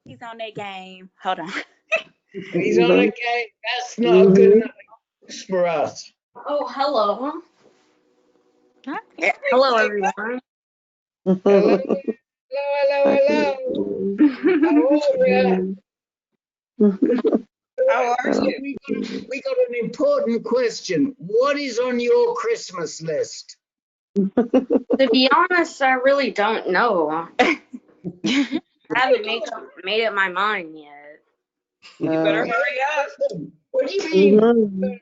He's on that game. Hold on. He's on a game. That's not good enough for us. Oh, hello. Huh? Hello, everyone. Hello, hello, hello. How are you? How are you? We got an important question. What is on your Christmas list? To be honest, I really don't know. I haven't made up my mind yet. You better hurry up. What do you mean?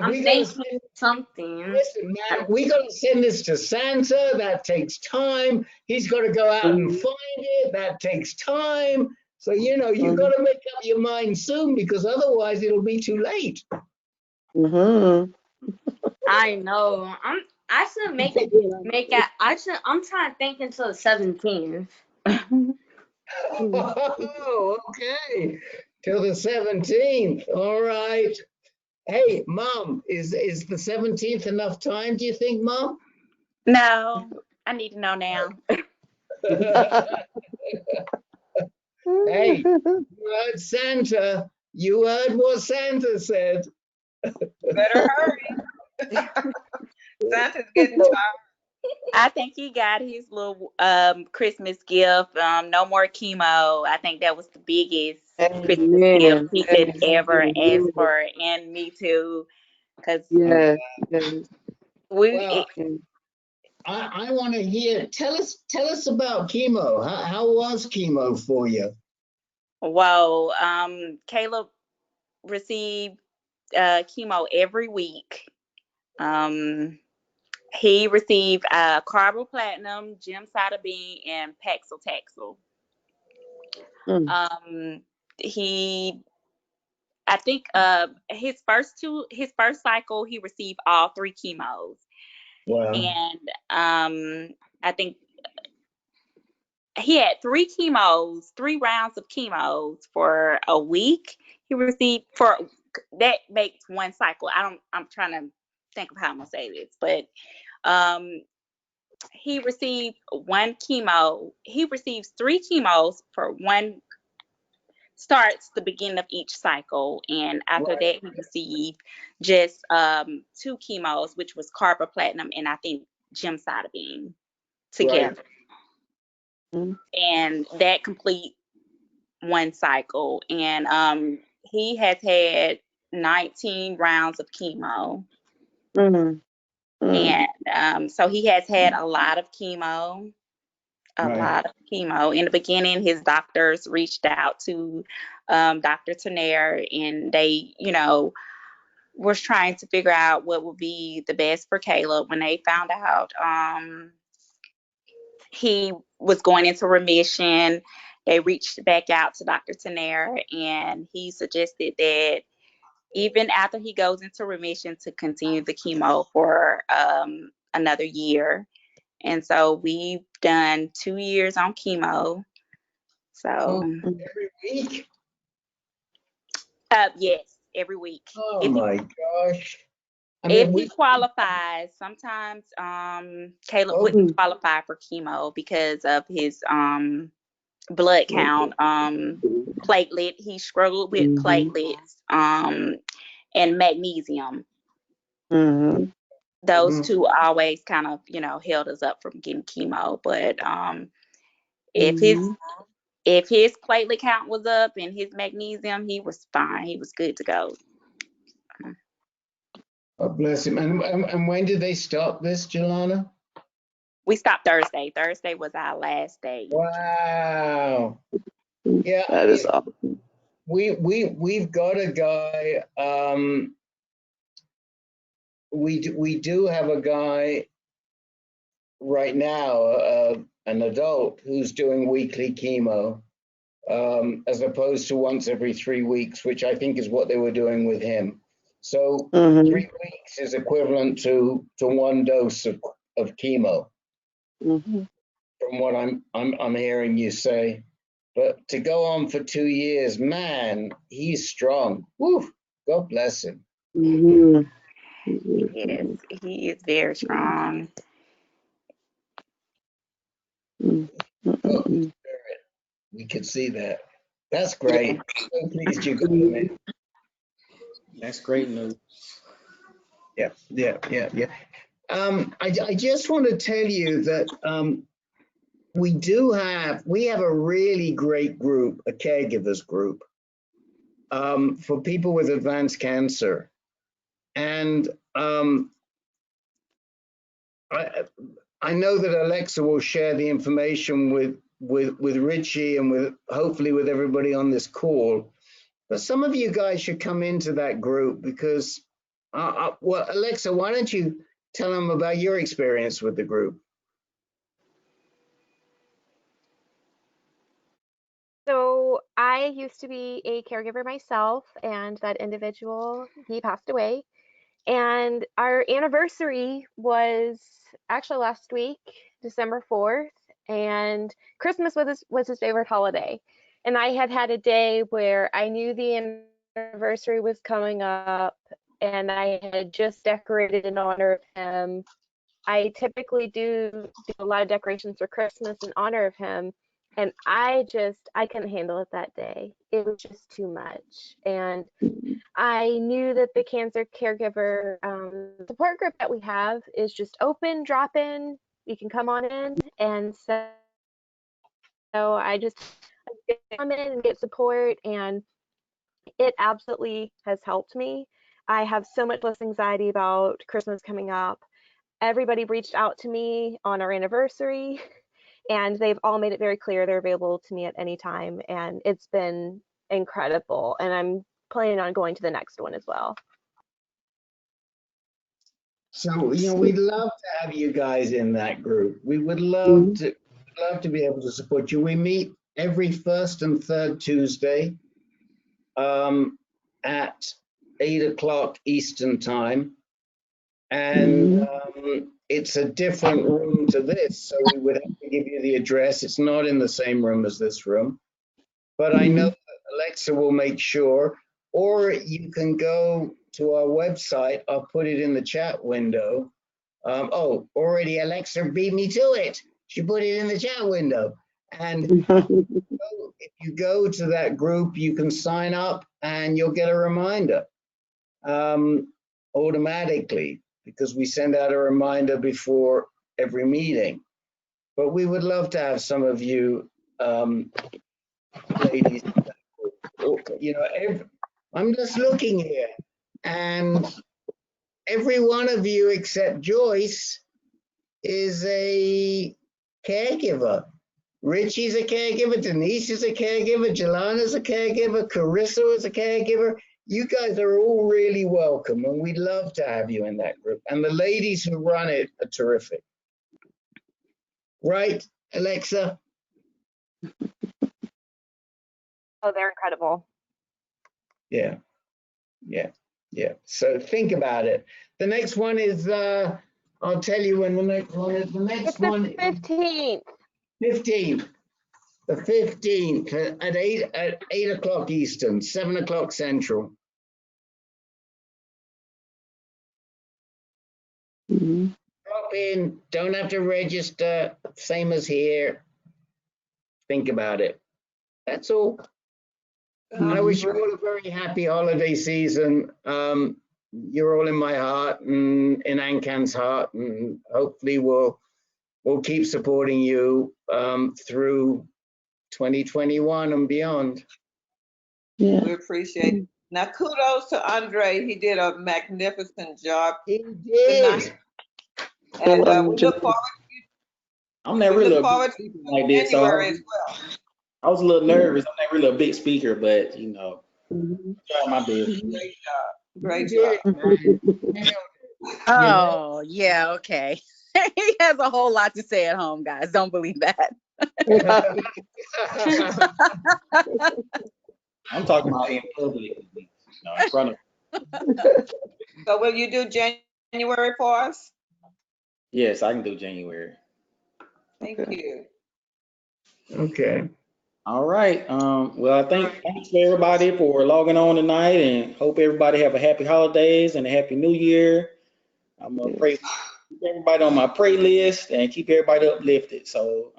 I'm thinking something. Listen, man, we got to send this to Santa. That takes time. He's got to go out and find it. That takes time. So, you got to make up your mind soon because otherwise it'll be too late. I know. I should I'm trying to think until the 17th. Oh, okay. Till the 17th. All right. Hey, Mom, is the 17th enough time, do you think, Mom? No, I need to know now. Hey, you heard Santa. You heard what Santa said. Better hurry. Santa's getting tired. I think he got his little Christmas gift. No more chemo. I think that was the biggest Christmas gift he could ever ask for, and me too. Because Well, I want to hear. Tell us about chemo. How was chemo for you? Caleb received chemo every week. He received carboplatinum, gemcitabine, and paclitaxel. I think his first cycle he received all 3 chemos. Wow. And I think he had 3 rounds of chemos for a week. He received that makes 1 cycle. I'm trying to think of how I'm gonna say this, but he received 1 chemo. He receives 3 chemos for 1 starts the beginning of each cycle, and after that he received just 2 chemos, which was carboplatinum and I think gemcitabine together. And that complete 1 cycle. And he has had 19 rounds of chemo. And so he has had a lot of chemo. Lot of chemo. In the beginning, his doctors reached out to Dr. Tanner, and they, was trying to figure out what would be the best for Caleb. When they found out he was going into remission, they reached back out to Dr. Tanner, and he suggested that even after he goes into remission, to continue the chemo for another year. And so we've done 2 years on chemo. So every week? Yes, every week. Oh my gosh. If he qualifies, sometimes Caleb wouldn't qualify for chemo because of his blood count, platelet. He struggled with platelets, and magnesium. Those 2 always kind of, held us up from getting chemo. But If his Mhm. if his platelet count was up and his magnesium, he was fine. He was good to go. God bless him. And when did they stop this, Jelana? We stopped Thursday. Thursday was our last day. Wow. Yeah, That is awesome. we've got a guy. We do have a guy right now, an adult who's doing weekly chemo, as opposed to once every 3 weeks, which I think is what they were doing with him. So Mhm. 3 weeks is equivalent to 1 dose of chemo, Mhm. from what I'm hearing you say. But to go on for 2 years, man, he's strong. Woo, God bless him. Mhm. Yes, he is very strong. Mhm. Oh, Mhm. Spirit, we could see that. That's Yeah. great. So pleased you got him in. That's great news. Yeah. I just want to tell you that we have a really great group, a caregivers group, for people with advanced cancer, and I know that Alexa will share the information with Richie and with hopefully with everybody on this call. But some of you guys should come into that group because, well, Alexa, why don't you tell them about your experience with the group? So I used to be a caregiver myself, and that individual, he passed away. And our anniversary was actually last week, December 4th, and Christmas was his favorite holiday. And I had had a day where I knew the anniversary was coming up, and I had just decorated in honor of him. I typically do a lot of decorations for Christmas in honor of him, and I couldn't handle it that day. It was just too much. And I knew that the cancer caregiver support group that we have is just open, drop in. You can come on in, and so I just come in and get support, and it absolutely has helped me. I have so much less anxiety about Christmas coming up. Everybody reached out to me on our anniversary, and they've all made it very clear they're available to me at any time, and it's been incredible. And I'm planning on going to the next one as well. So, we'd love to have you guys in that group. We would Mhm. love to be able to support you. We meet every first and third Tuesday at 8 o'clock Eastern time. And it's a different room to this, so we would have to give you the address. It's not in the same room as this room, but I know that Alexa will make sure, or you can go to our website. I'll put it in the chat window. Oh, already Alexa beat me to it. She put it in the chat window. And if you go to that group, you can sign up and you'll get a reminder automatically, because we send out a reminder before every meeting. But we would love to have some of you ladies. I'm just looking here, and every one of you except Joyce is a caregiver. Richie's a caregiver, Denise is a caregiver, Jelana's a caregiver, Carissa is a caregiver. You guys are all really welcome, and we'd love to have you in that group. And the ladies who run it are terrific. Right, Alexa? Oh, they're incredible. Yeah. So think about it. The next one is, I'll tell you when the next one is. The next It's the one 15th. 15th. The 15th at 8 o'clock Eastern, 7 o'clock Central. Drop in, don't have to register, same as here. Think about it. That's all. I wish you all a very happy holiday season. You're all in my heart and in Ankan's heart, and hopefully we'll we'll keep supporting you through 2021 and beyond. Yeah. We appreciate it. Now, kudos to Andre. He did a magnificent job He tonight. did. And we look forward, I'm not we really look a big forward to speaker like this, so January as well. I was a little nervous. I'm not really a big speaker, but you know, Mhm. try my best. Great job. Great You did job. it, man. Oh, yeah, okay. He has a whole lot to say at home, guys. Don't believe that. I'm talking about in public, you know, in front of. So will you do January for us? Yes, I can do January. Thank Okay. you. Okay. All right. Well, thanks to everybody for logging on tonight, and hope everybody have a happy holidays and a happy new year. I'm gonna pray keep everybody on my pray list and keep everybody uplifted. So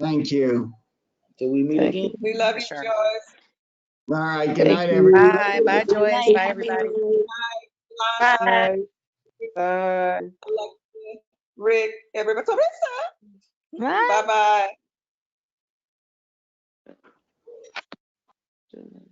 Thank you. till we meet Thank again. you. We love you, Sure. Joyce. All right. Good Thank night, you. everyone. Bye. Bye, Good Joyce. night. Bye, everybody. Lana, Bye. Bye. Alexis, Rick, everybody. Carissa. Bye. Bye-bye. Goodness.